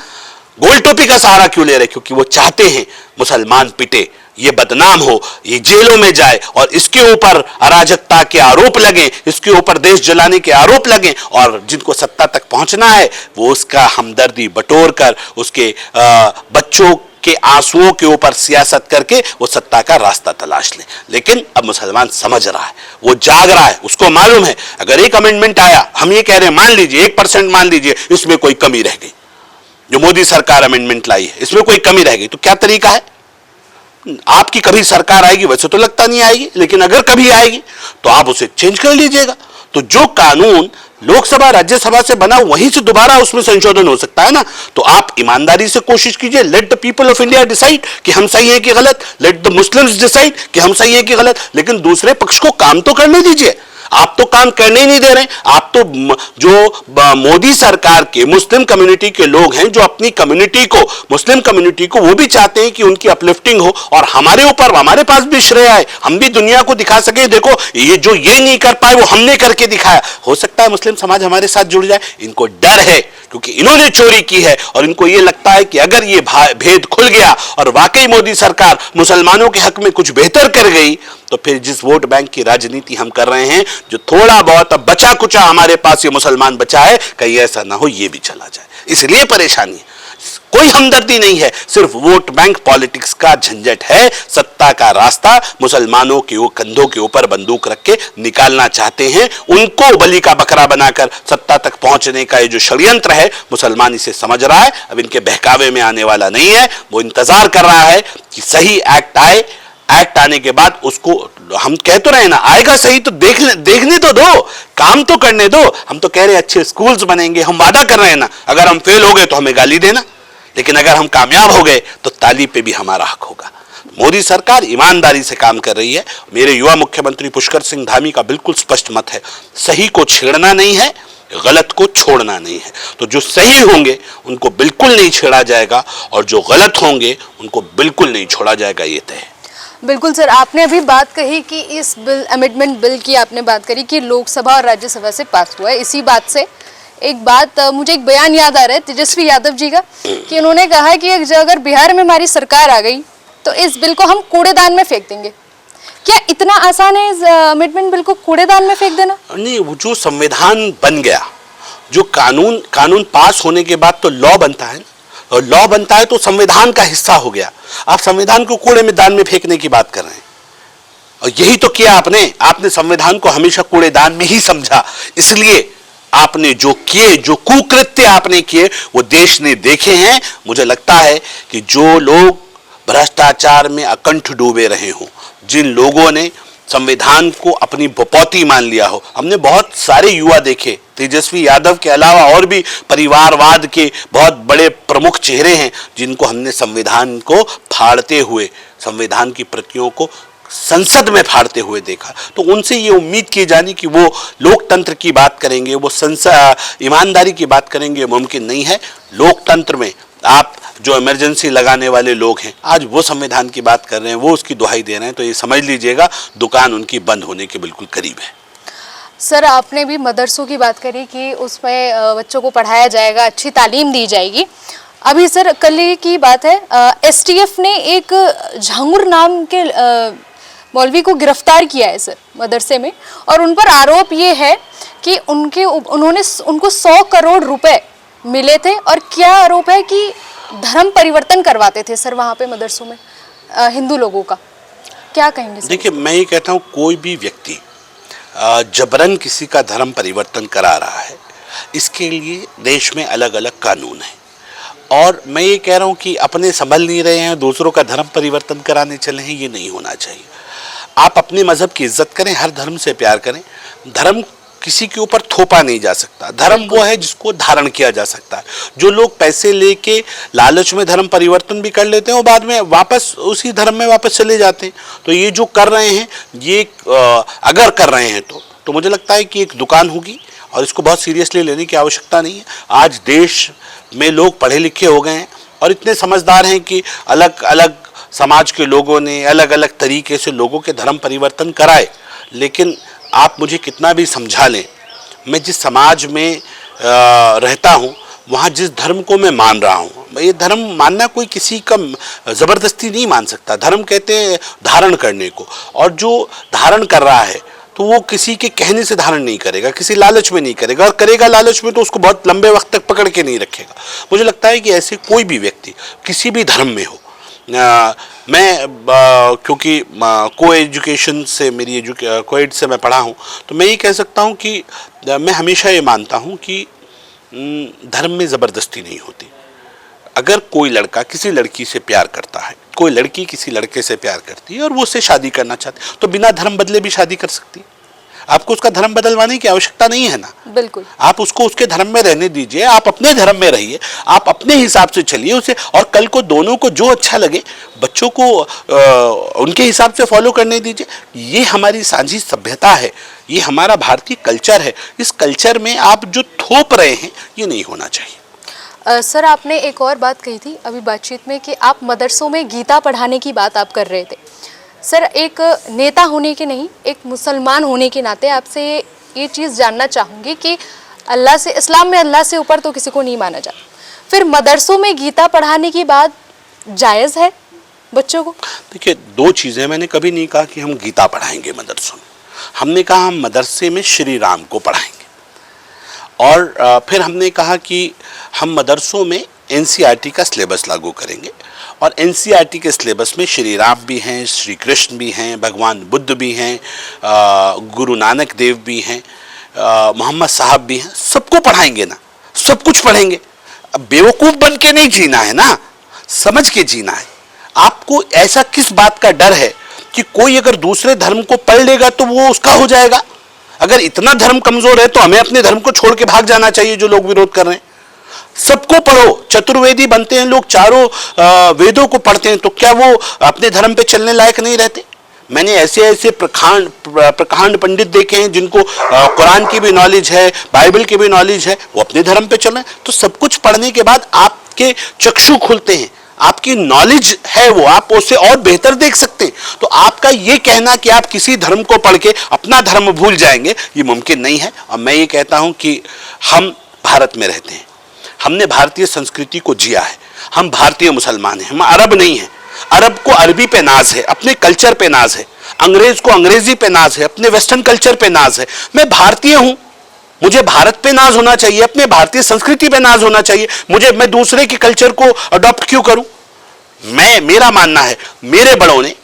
गोल टोपी का सहारा क्यों ले रहे? क्योंकि वो चाहते हैं मुसलमान पिटे, ये बदनाम हो, ये जेलों में जाए और इसके ऊपर अराजकता के आरोप लगे, इसके ऊपर देश जलाने के आरोप लगे, और जिनको सत्ता तक पहुंचना है वो उसका हमदर्दी बटोर कर, उसके बच्चों के आंसुओं के ऊपर सियासत करके वो सत्ता का रास्ता तलाश ले। लेकिन अब मुसलमान समझ रहा है, वो जाग रहा है, उसको मालूम है अगर एक अमेंडमेंट आया, हम ये कह रहे हैं मान लीजिए 1% मान लीजिए इसमें कोई कमी रह गई, जो मोदी सरकार अमेंडमेंट लाई है इसमें कोई कमी रह गई, तो क्या तरीका है? आपकी कभी सरकार आएगी, वैसे तो लगता नहीं आएगी, लेकिन अगर कभी आएगी तो आप उसे चेंज कर लीजिएगा। तो जो कानून लोकसभा राज्यसभा से बना वहीं से दोबारा उसमें संशोधन हो सकता है ना। तो आप ईमानदारी से कोशिश कीजिए, let the people of India decide कि हम सही है कि गलत, लेट द मुस्लिम्स डिसाइड कि हम सही है कि गलत, लेकिन दूसरे पक्ष को काम तो करने दीजिए। आप तो काम करने ही नहीं दे रहे। आप तो जो मोदी सरकार के मुस्लिम कम्युनिटी के लोग हैं, जो अपनी कम्युनिटी को, मुस्लिम कम्युनिटी को, वो भी चाहते हैं कि उनकी अपलिफ्टिंग हो और हमारे ऊपर, हमारे पास भी श्रेय आए, हम भी दुनिया को दिखा सके, देखो ये जो ये नहीं कर पाए वो हमने करके दिखाया। हो सकता है मुस्लिम समाज हमारे साथ जुड़ जाए। इनको डर है क्योंकि इन्होंने चोरी की है और इनको ये लगता है कि अगर ये भेद खुल गया और वाकई मोदी सरकार मुसलमानों के हक में कुछ बेहतर कर गई, तो फिर जिस वोट बैंक की राजनीति हम कर रहे हैं, जो थोड़ा बहुत अब बचा कुचा हमारे पास ये मुसलमान बचा है, कहीं ऐसा ना हो ये भी चला जाए। इसलिए परेशानी है, कोई हमदर्दी नहीं है, सिर्फ वोट बैंक पॉलिटिक्स का झंझट है। सत्ता का रास्ता मुसलमानों के कंधों के ऊपर बंदूक रख के निकालना चाहते हैं। उनको बलि का बकरा बनाकर सत्ता तक पहुंचने का ये जो षड्यंत्र है, मुसलमान इसे समझ रहा है। अब इनके बहकावे में आने वाला नहीं है। वो इंतजार कर रहा है कि सही एक्ट आए। एक्ट आने के बाद उसको, हम कह तो रहे ना, आएगा सही तो देखने तो दो, काम तो करने दो। हम तो कह रहे हैं अच्छे स्कूल्स बनेंगे, हम वादा कर रहे हैं ना। अगर हम फेल हो गए तो हमें गाली देना, लेकिन अगर हम कामयाब हो गए तो ताली पे भी हमारा हक होगा। मोदी सरकार ईमानदारी से काम कर रही है। मेरे युवा मुख्यमंत्री पुष्कर सिंह धामी का बिल्कुल स्पष्ट मत है, सही को छेड़ना नहीं है, गलत को छोड़ना नहीं है। तो जो सही होंगे उनको बिल्कुल नहीं छेड़ा जाएगा और जो गलत होंगे उनको बिल्कुल नहीं छोड़ा जाएगा, ये तय है। बिल्कुल सर, आपने अभी बात कही कि इस बिल, अमेंडमेंट बिल की आपने बात करी कि लोकसभा और राज्यसभा से पास हुआ है। इसी बात से एक बात, मुझे एक बयान याद आ रहा है तेजस्वी यादव जी का, कि उन्होंने कहा कि अगर बिहार में हमारी सरकार आ गई तो इस बिल को हम कूड़ेदान में फेंक देंगे। क्या इतना आसान है इस अमेंडमेंट बिल को कूड़ेदान में फेंक देना? नहीं, वो जो संविधान बन गया, जो कानून पास होने के बाद तो लॉ बनता है, और लॉ बनता है तो संविधान का हिस्सा हो गया। आप संविधान को कूड़े मैदान में फेंकने की बात कर रहे हैं, और यही तो किया आपने संविधान को हमेशा कूड़ेदान में ही समझा। इसलिए आपने जो किए, जो कुकृत्य आपने किए, वो देश ने देखे हैं। मुझे लगता है कि जो लोग भ्रष्टाचार में अकंठ डूबे रहे हों, जिन लोगों ने संविधान को अपनी बपौती मान लिया हो, हमने बहुत सारे युवा देखे, तेजस्वी यादव के अलावा और भी परिवारवाद के बहुत बड़े प्रमुख चेहरे हैं जिनको हमने संविधान को फाड़ते हुए, संविधान की प्रतियों को संसद में फाड़ते हुए देखा। तो उनसे ये उम्मीद की जानी कि वो लोकतंत्र की बात करेंगे, वो ईमानदारी की बात करेंगे, मुमकिन नहीं है। लोकतंत्र में आप जो इमरजेंसी लगाने वाले लोग हैं, आज वो संविधान की बात कर रहे हैं, वो उसकी दुहाई दे रहे हैं, तो ये समझ लीजिएगा दुकान उनकी बंद होने के बिल्कुल करीब है। सर, आपने भी मदरसों की बात करी कि उसमें बच्चों को पढ़ाया जाएगा, अच्छी तालीम दी जाएगी। अभी सर कल की बात है, एसटीएफ ने एक झांगुर नाम के मौलवी को गिरफ्तार किया है सर मदरसे में, और उन पर आरोप ये है कि उन्होंने उनको 100 करोड़ रुपए मिले थे, और क्या आरोप है कि धर्म परिवर्तन करवाते थे सर वहाँ पे मदरसों में हिंदू लोगों का। क्या कहेंगे सर? देखिए, मैं ये कहता हूँ कोई भी व्यक्ति जबरन किसी का धर्म परिवर्तन करा रहा है, इसके लिए देश में अलग अलग कानून हैं। और मैं ये कह रहा हूँ कि अपने संभल नहीं रहे हैं, दूसरों का धर्म परिवर्तन कराने चले हैं, ये नहीं होना चाहिए। आप अपने मजहब की इज्जत करें, हर धर्म से प्यार करें। धर्म किसी के ऊपर थोपा नहीं जा सकता। धर्म वो है जिसको धारण किया जा सकता है। जो लोग पैसे लेके लालच में धर्म परिवर्तन भी कर लेते हैं, वो बाद में वापस उसी धर्म में वापस चले जाते हैं। तो ये जो कर रहे हैं, ये अगर कर रहे हैं तो मुझे लगता है कि एक दुकान होगी और इसको बहुत सीरियसली लेने की आवश्यकता नहीं है। आज देश में लोग पढ़े लिखे हो गए हैं और इतने समझदार हैं कि अलग अलग समाज के लोगों ने अलग अलग तरीके से लोगों के धर्म परिवर्तन कराए। लेकिन आप मुझे कितना भी समझा लें, मैं जिस समाज में रहता हूँ, वहाँ जिस धर्म को मैं मान रहा हूँ, ये धर्म मानना कोई किसी का ज़बरदस्ती नहीं मान सकता। धर्म कहते हैं धारण करने को, और जो धारण कर रहा है तो वो किसी के कहने से धारण नहीं करेगा, किसी लालच में नहीं करेगा, और करेगा लालच में तो उसको बहुत लंबे वक्त तक पकड़ के नहीं रखेगा। मुझे लगता है कि ऐसे कोई भी व्यक्ति किसी भी धर्म में हो, मैं क्योंकि को एजुकेशन से मेरी कोएड से मैं पढ़ा हूँ, तो मैं ये कह सकता हूँ कि मैं हमेशा ये मानता हूँ कि धर्म में ज़बरदस्ती नहीं होती। अगर कोई लड़का किसी लड़की से प्यार करता है, कोई लड़की किसी लड़के से प्यार करती है और वो उससे शादी करना चाहती है, तो बिना धर्म बदले भी शादी कर सकती है। आपको उसका धर्म बदलवाने की आवश्यकता नहीं है ना। बिल्कुल। आप उसको उसके धर्म में रहने दीजिए, आप अपने धर्म में रहिए, आप अपने हिसाब से चलिए उसे, और कल को दोनों को जो अच्छा लगे बच्चों को उनके हिसाब से फॉलो करने दीजिए। ये हमारी साझी सभ्यता है, ये हमारा भारतीय कल्चर है। इस कल्चर में आप जो थोप रहे हैं ये नहीं होना चाहिए। सर, आपने एक और बात कही थी अभी बातचीत में कि आप मदरसों में गीता पढ़ाने की बात आप कर रहे थे। सर, एक नेता होने के नहीं, एक मुसलमान होने के नाते आपसे ये चीज़ जानना चाहूँगी कि अल्लाह से, इस्लाम में अल्लाह से ऊपर तो किसी को नहीं माना जाता, फिर मदरसों में गीता पढ़ाने की बात जायज़ है बच्चों को? देखिए, दो चीज़ें, मैंने कभी नहीं कहा कि हम गीता पढ़ाएंगे मदरसों में। हमने कहा हम मदरसे में श्री राम को पढ़ाएंगे, और फिर हमने कहा कि हम मदरसों में एनसीईआरटी का सिलेबस लागू करेंगे, और एनसीईआरटी के सिलेबस में श्री राम भी हैं, श्री कृष्ण भी हैं, भगवान बुद्ध भी हैं, गुरु नानक देव भी हैं, मोहम्मद साहब भी हैं, सबको पढ़ाएंगे ना, सब कुछ पढ़ेंगे। अब बेवकूफ़ बन के नहीं जीना है ना, समझ के जीना है। आपको ऐसा किस बात का डर है कि कोई अगर दूसरे धर्म को पढ़ लेगा तो वो उसका हो जाएगा? अगर इतना धर्म कमजोर है तो हमें अपने धर्म को छोड़ के भाग जाना चाहिए, जो लोग विरोध कर रहे हैं। सबको पढ़ो, चतुर्वेदी बनते हैं लोग, चारों वेदों को पढ़ते हैं, तो क्या वो अपने धर्म पे चलने लायक नहीं रहते? मैंने ऐसे ऐसे प्रकांड पंडित देखे हैं जिनको कुरान की भी नॉलेज है, बाइबल की भी नॉलेज है, वो अपने धर्म पे चल रहे हैं। तो सब कुछ पढ़ने के बाद आपके चक्षु खुलते हैं, आपकी नॉलेज है, वो आप उससे और बेहतर देख सकते हैं। तो आपका ये कहना कि आप किसी धर्म को पढ़ के अपना धर्म भूल जाएंगे, ये मुमकिन नहीं है। और मैं ये कहता हूं कि हम भारत में रहते हैं, हमने भारतीय संस्कृति को जिया है, हम भारतीय मुसलमान हैं, हम अरब नहीं हैं। अरब को अरबी पे नाज है, अपने कल्चर पे नाज है, अंग्रेज को अंग्रेजी पे नाज है, अपने वेस्टर्न कल्चर पे नाज है। मैं भारतीय हूं, मुझे भारत पे नाज होना चाहिए, अपने भारतीय संस्कृति पे नाज होना चाहिए। मैं दूसरे के कल्चर को अडॉप्ट क्यों करूं? मेरा मानना है, मेरे बड़ों ने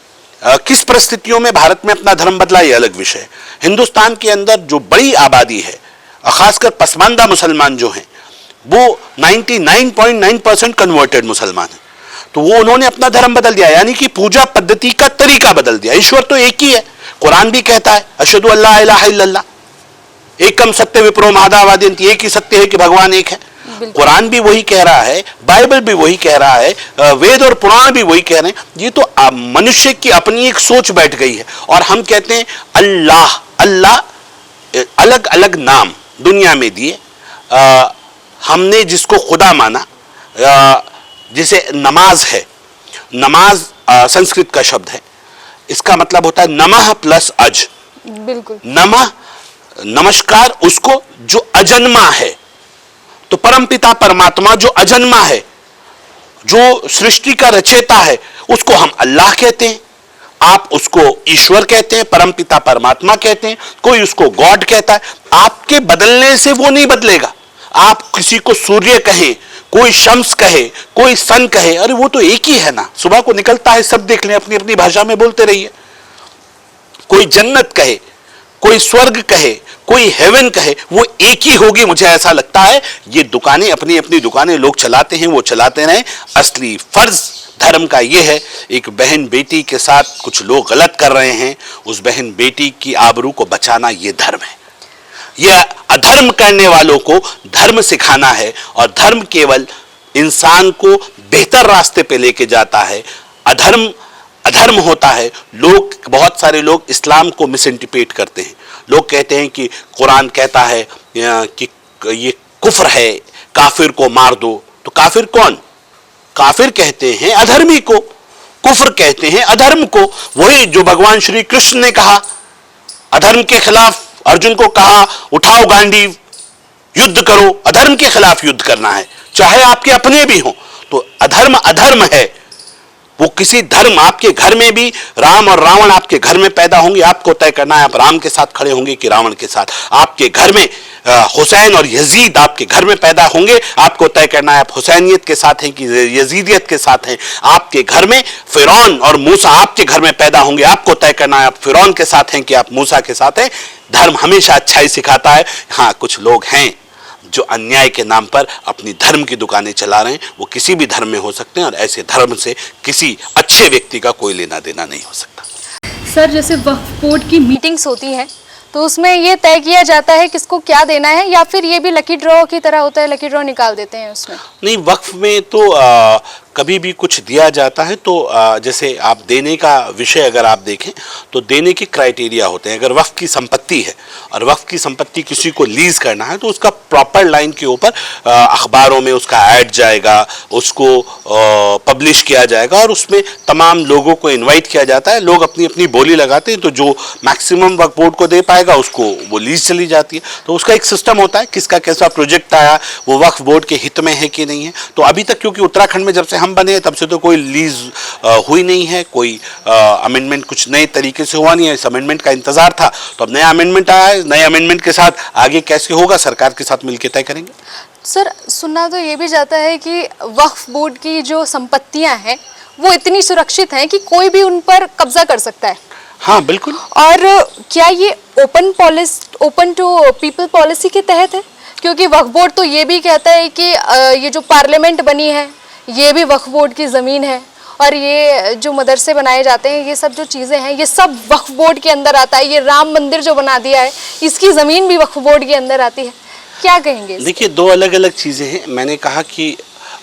किस परिस्थितियों में भारत में अपना धर्म बदला, ये अलग विषय है। हिंदुस्तान के अंदर जो बड़ी आबादी है, खासकर पसमानदा मुसलमान जो हैं, वो 99.9% कन्वर्टेड मुसलमान हैं। तो वो उन्होंने अपना धर्म बदल दिया, यानी कि पूजा पद्धति का तरीका बदल दिया। ईश्वर तो एक ही है, कुरान भी कहता है अशहदु अल्ला इलाहा इल्लल्लाह एकम सत्य विप्रो महादावादिन्ति, एक ही सत्य है कि भगवान एक है। कुरान भी वही कह रहा है, बाइबल भी वही कह रहा है, वेद और पुराण भी वही कह रहे हैं। ये तो मनुष्य की अपनी एक सोच बैठ गई है, और हम कहते हैं अल्लाह अल्लाह। अलग अलग नाम दुनिया में दिए, हमने जिसको खुदा माना, जिसे नमाज है, नमाज संस्कृत का शब्द है, इसका मतलब होता है नमः प्लस अज। बिल्कुल। नमः नमस्कार उसको जो अजन्मा है, तो परमपिता परमात्मा जो अजन्मा है, जो सृष्टि का रचयिता है, उसको हम अल्लाह कहते हैं, आप उसको ईश्वर कहते हैं, परमपिता परमात्मा कहते हैं, कोई उसको गॉड कहता है। आपके बदलने से वो नहीं बदलेगा। आप किसी को सूर्य कहें, कोई शम्स कहे, कोई सन कहे, अरे वो तो एक ही है ना, सुबह को निकलता है, सब देख लें, अपनी अपनी भाषा में बोलते रहिए। कोई जन्नत कहे, कोई स्वर्ग कहे, कोई हेवन कहे, वो एक ही होगी। मुझे ऐसा लगता है ये दुकानें, अपनी अपनी दुकानें लोग चलाते हैं, वो चलाते रहें। असली फर्ज धर्म का ये है, एक बहन बेटी के साथ कुछ लोग गलत कर रहे हैं, उस बहन बेटी की आबरू को बचाना ये धर्म है। यह अधर्म करने वालों को धर्म सिखाना है, और धर्म केवल इंसान को बेहतर रास्ते पे लेके जाता है। अधर्म अधर्म होता है। लोग, बहुत सारे लोग इस्लाम को मिसइंटरप्रेट करते हैं। लोग कहते हैं कि कुरान कहता है कि ये कुफ्र है, काफिर को मार दो। तो काफिर कौन? काफिर कहते हैं अधर्मी को, कुफ्र कहते हैं अधर्म को। वही जो भगवान श्री कृष्ण ने कहा अधर्म के खिलाफ, अर्जुन को कहा उठाओ गांडीव, युद्ध करो, अधर्म के खिलाफ युद्ध करना है, चाहे आपके अपने भी हों। तो अधर्म अधर्म है। वो किसी धर्म, आपके घर में भी राम और रावण आपके घर में पैदा होंगे, आपको तय करना है आप राम के साथ खड़े होंगे कि रावण के साथ। आपके घर में हुसैन और यजीद आपके घर में पैदा होंगे, आपको तय करना है आप हुसैनियत के साथ हैं कि यजीदियत के साथ हैं। आपके घर में फिरौन और मूसा आपके घर में पैदा होंगे, आपको तय करना है आप फिरौन के साथ हैं कि आप मूसा के साथ हैं। धर्म हमेशा अच्छाई सिखाता है। हाँ, कुछ लोग हैं जो अन्याय के नाम पर अपनी धर्म की दुकानें चला रहे हैं। वो किसी भी धर्म में हो सकते हैं, और ऐसे धर्म से किसी अच्छे व्यक्ति का कोई लेना देना नहीं हो सकता। सर, जैसे वक्फ बोर्ड की मीटिंग्स होती हैं, तो उसमें ये तय किया जाता है किसको क्या देना है, या फिर ये भी लकी ड्रॉ की तरह होता है, लकी ड्रॉ निकाल देते हैं उसमें? नहीं, वक्फ में तो कभी भी कुछ दिया जाता है तो जैसे आप देने का विषय अगर आप देखें तो देने के क्राइटेरिया होते हैं। अगर वक्फ की संपत्ति है और वक्फ की संपत्ति किसी को लीज करना है तो उसका प्रॉपर लाइन के ऊपर अखबारों में उसका ऐड जाएगा, उसको पब्लिश किया जाएगा और उसमें तमाम लोगों को इनवाइट किया जाता है। लोग अपनी अपनी बोली लगाते हैं तो जो मैक्सिमम वक्फ बोर्ड को दे पाएगा उसको वो लीज चली जाती है। तो उसका एक सिस्टम होता है, किसका कैसा प्रोजेक्ट आया, वो वक्फ बोर्ड के हित में है कि नहीं है। तो अभी तक क्योंकि उत्तराखंड में जब से हम बने तब से तो कोई लीज हुई नहीं है, कोई अमेंडमेंट कुछ नए तरीके से हुआ नहीं है। इस अमेंडमेंट का इंतजार था तो अब नया अमेंडमेंट आया है। नए अमेंडमेंट के साथ आगे कैसे होगा सरकार के साथ मिलकर तय करेंगे। सर, सुनना तो ये भी जाता है कि वक्फ बोर्ड की जो संपत्तियां हैं वो इतनी सुरक्षित हैं कि कोई भी उन पर कब्जा कर सकता है। हाँ बिल्कुल। और क्या ये ओपन टू पीपल पॉलिसी के तहत है? क्योंकि वक्फ बोर्ड तो ये भी कहता है कि ये जो पार्लियामेंट बनी है ये भी वक्फ बोर्ड की ज़मीन है, और ये जो मदरसे बनाए जाते हैं, ये सब जो चीज़ें हैं, ये सब वक्फ बोर्ड के अंदर आता है। ये राम मंदिर जो बना दिया है, इसकी ज़मीन भी वक्फ बोर्ड के अंदर आती है। क्या कहेंगे? देखिए, दो अलग अलग चीज़ें हैं। मैंने कहा कि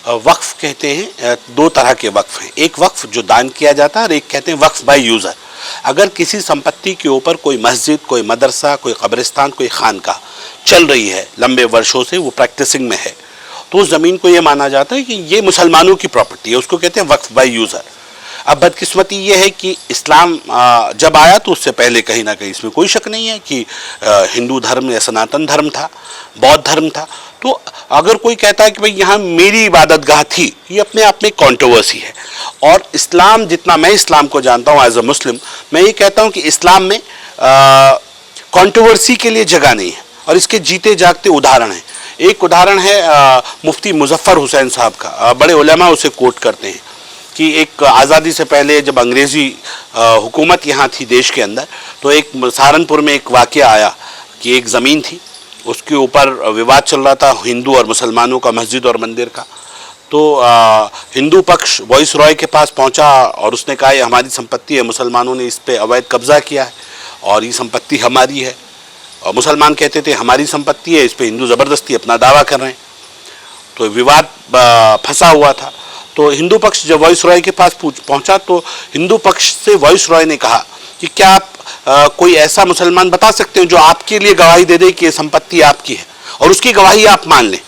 वक्फ कहते हैं, दो तरह के वक्फ हैं। एक वक्फ जो दान किया जाता है और एक कहते हैं वक्फ बाय यूज़र। अगर किसी संपत्ति के ऊपर कोई मस्जिद, कोई मदरसा, कोई कब्रिस्तान, कोई खानका चल रही है, लंबे वर्षों से वो प्रैक्टिसिंग में है, तो उस ज़मीन को ये माना जाता है कि ये मुसलमानों की प्रॉपर्टी है, उसको कहते हैं वक्फ बाय यूज़र। अब बदकिस्मती ये है कि इस्लाम जब आया तो उससे पहले कहीं ना कहीं इसमें कोई शक नहीं है कि हिंदू धर्म या सनातन धर्म था, बौद्ध धर्म था। तो अगर कोई कहता है कि भाई यहाँ मेरी इबादतगाह थी, ये अपने आप में कंट्रोवर्सी है। और इस्लाम, जितना मैं इस्लाम को जानता हूँ एज अ मुस्लिम, मैं ये कहता हूँ कि इस्लाम में कंट्रोवर्सी के लिए जगह नहीं है और इसके जीते जागते उदाहरण हैं। एक उदाहरण है मुफ्ती मुजफ्फर हुसैन साहब का। बड़े उलेमा उसे कोट करते हैं कि एक आज़ादी से पहले जब अंग्रेज़ी हुकूमत यहाँ थी देश के अंदर, तो एक सहारनपुर में एक वाक़या आया कि एक ज़मीन थी, उसके ऊपर विवाद चल रहा था हिंदू और मुसलमानों का, मस्जिद और मंदिर का। तो हिंदू पक्ष वॉइस रॉय के पास पहुंचा और उसने कहा ये हमारी संपत्ति है, मुसलमानों ने इस पे अवैध कब्जा किया है और ये संपत्ति हमारी है। और मुसलमान कहते थे हमारी संपत्ति है, इस पे हिंदू ज़बरदस्ती अपना दावा कर रहे हैं। तो विवाद फंसा हुआ था। तो हिंदू पक्ष जब वॉइस रॉय के पास पहुंचा तो हिंदू पक्ष से वॉइस रॉय ने कहा कि क्या आप कोई ऐसा मुसलमान बता सकते हैं जो आपके लिए गवाही दे दे कि ये संपत्ति आपकी है और उसकी गवाही आप मान लें।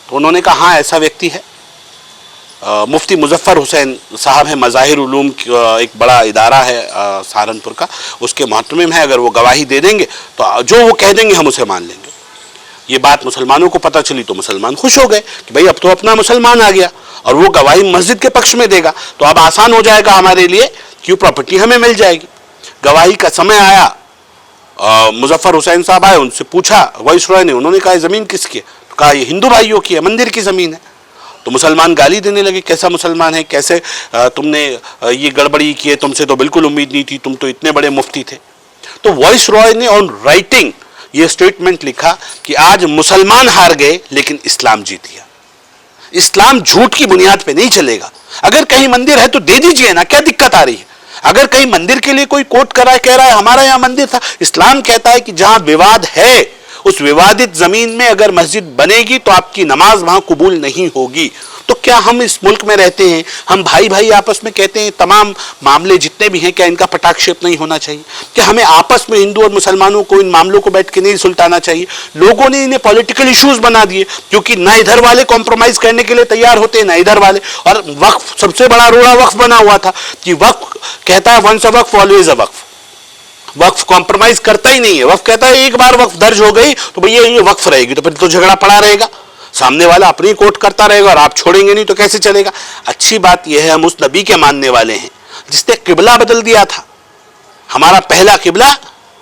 तो उन्होंने कहा हाँ, ऐसा व्यक्ति है, मुफ्ती मुजफ्फर हुसैन साहब है, मज़ाहिर उलूम एक बड़ा इदारा है सहारनपुर का, उसके मोहतमिम है। अगर वो गवाही दे देंगे तो जो वो कह देंगे हम उसे मान लेंगे। ये बात मुसलमानों को पता चली तो मुसलमान खुश हो गए कि भाई अब तो अपना मुसलमान आ गया और वो गवाही मस्जिद के पक्ष में देगा तो अब आसान हो जाएगा हमारे लिए कि प्रॉपर्टी हमें मिल जाएगी। गवाही का समय आया, मुजफ्फर हुसैन साहब आए, उनसे पूछा वॉइस रॉय ने, उन्होंने कहा ज़मीन किसकी है? तो कहा ये हिंदू भाइयों की है, मंदिर की ज़मीन है। तो मुसलमान गाली देने लगे, कैसा मुसलमान है, कैसे तुमने ये गड़बड़ी की है, तुमसे तो बिल्कुल उम्मीद नहीं थी, तुम तो इतने बड़े मुफ्ती थे। तो वॉइस रॉय ने ऑन राइटिंग ये स्टेटमेंट लिखा कि आज मुसलमान हार गए लेकिन इस्लाम जीत गया। इस्लाम झूठ की बुनियाद पे नहीं चलेगा। अगर कहीं मंदिर है तो दे दीजिए ना, क्या दिक्कत आ रही है? अगर कहीं मंदिर के लिए कोई कोट कर रहा है, कह रहा है हमारा यहाँ मंदिर था, इस्लाम कहता है कि जहां विवाद है उस विवादित जमीन में अगर मस्जिद बनेगी तो आपकी नमाज वहां कबूल नहीं होगी। तो क्या हम इस मुल्क में रहते हैं, हम भाई भाई आपस में कहते हैं तमाम मामले जितने भी हैं, क्या इनका पटाक्षेप नहीं होना चाहिए? क्या हमें आपस में हिंदू और मुसलमानों को इन मामलों को बैठ के नहीं सुलझाना चाहिए? लोगों ने इन्हें पॉलिटिकल इश्यूज बना दिए क्योंकि ना इधर वाले कॉम्प्रोमाइज करने के लिए तैयार होते हैं ना इधर वाले। और वक्फ सबसे बड़ा रोड़ा वक्फ बना हुआ था कि वक्फ कहता है once a Waqf always a Waqf. वक्फ कॉम्प्रोमाइज करता ही नहीं है। वक्फ कहता है एक बार वक्फ दर्ज हो गई तो भैया ये वक्फ रहेगी, तो फिर तो झगड़ा पड़ा रहेगा, सामने वाला अपनी कोर्ट करता रहेगा और आप छोड़ेंगे नहीं तो कैसे चलेगा? अच्छी बात यह है हम उस नबी के मानने वाले हैं जिसने किबला बदल दिया था। हमारा पहला किबला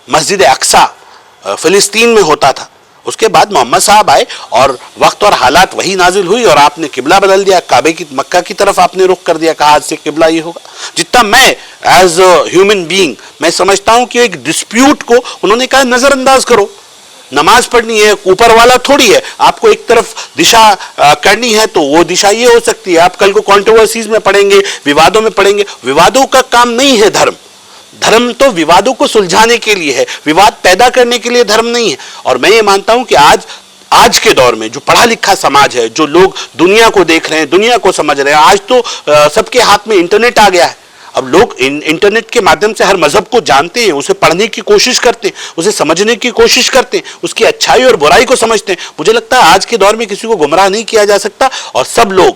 मस्जिद अक्सा फिलिस्तीन में होता था, उसके बाद मोहम्मद साहब आए और वक्त और हालात वही नाजिल हुई और आपने किबला बदल दिया, काबे की मक्का की तरफ आपने रुख कर दिया, कहा आज से किबला ये होगा। जितना मैं एज ह्यूमन बीइंग मैं समझता हूं कि एक डिस्प्यूट को उन्होंने कहा नजरअंदाज करो, नमाज पढ़नी है, ऊपर वाला थोड़ी है, आपको एक तरफ दिशा करनी है तो वो दिशा ये हो सकती है। आप कल को कंट्रोवर्सीज में पड़ेंगे, विवादों में पड़ेंगे, विवादों का काम नहीं है धर्म। धर्म तो विवादों को सुलझाने के लिए है, विवाद पैदा करने के लिए धर्म नहीं है। और मैं ये मानता हूं कि आज के दौर में जो पढ़ा लिखा समाज है, जो लोग दुनिया को देख रहे हैं, दुनिया को समझ रहे हैं, आज तो सबके हाथ में इंटरनेट आ गया है। अब लोग इंटरनेट के माध्यम से हर मजहब को जानते हैं, उसे पढ़ने की कोशिश करते हैं, उसे समझने की कोशिश करते हैं, उसकी अच्छाई और बुराई को समझते हैं। मुझे लगता है आज के दौर में किसी को गुमराह नहीं किया जा सकता। और सब लोग,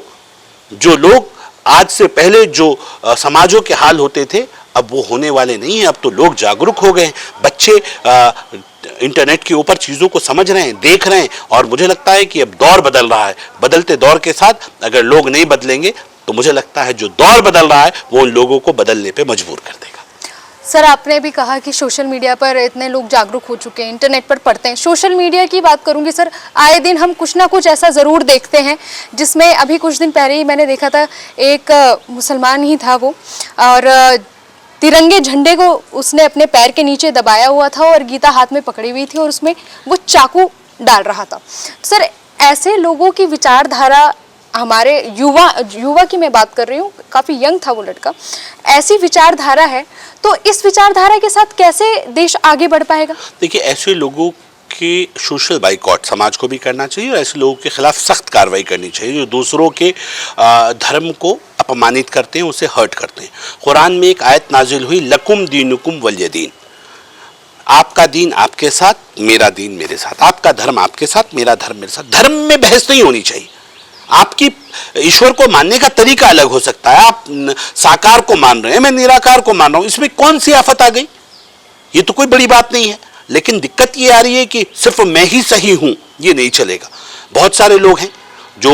जो लोग आज से पहले जो समाजों के हाल होते थे, अब वो होने वाले नहीं हैं। अब तो लोग जागरूक हो गए हैं, बच्चे इंटरनेट के ऊपर चीज़ों को समझ रहे हैं, देख रहे हैं। और मुझे लगता है कि अब दौर बदल रहा है। बदलते दौर के साथ अगर लोग नहीं बदलेंगे तो मुझे लगता है जो दौर बदल रहा है वो उन लोगों को बदलने पे मजबूर कर देगा। सर, आपने भी कहा कि सोशल मीडिया पर इतने लोग जागरूक हो चुके हैं, इंटरनेट पर पढ़ते हैं। सोशल मीडिया की बात करूंगी सर, आए दिन हम कुछ ना कुछ ऐसा ज़रूर देखते हैं जिसमें अभी कुछ दिन पहले ही मैंने देखा था, एक मुसलमान ही था वो, और तिरंगे झंडे को उसने अपने पैर के नीचे दबाया हुआ था और गीता हाथ में पकड़ी हुई थी और उसमें वो चाकू डाल रहा था। सर, ऐसे लोगों की विचारधारा, हमारे युवा की मैं बात कर रही हूँ, काफ़ी यंग था वो लड़का, ऐसी विचारधारा है, तो इस विचारधारा के साथ कैसे देश आगे बढ़ पाएगा? देखिए, ऐसे लोगों के सोशल बाइकॉट समाज को भी करना चाहिए और ऐसे लोगों के खिलाफ सख्त कार्रवाई करनी चाहिए जो दूसरों के धर्म को अपमानित करते हैं, उसे हर्ट करते हैं। कुरान में एक आयत नाजिल हुई, लकुम दीनुकुम वलिय दीन, आपका दीन आपके साथ, मेरा दीन मेरे साथ, आपका धर्म आपके साथ, मेरा धर्म मेरे साथ। धर्म में बहस नहीं होनी चाहिए। आपकी ईश्वर को मानने का तरीका अलग हो सकता है, आप साकार को मान रहे हैं, मैं निराकार को मान रहा हूं, इसमें कौन सी आफत आ गई? ये तो कोई बड़ी बात नहीं है। लेकिन दिक्कत ये आ रही है कि सिर्फ मैं ही सही हूं, ये नहीं चलेगा। बहुत सारे लोग हैं जो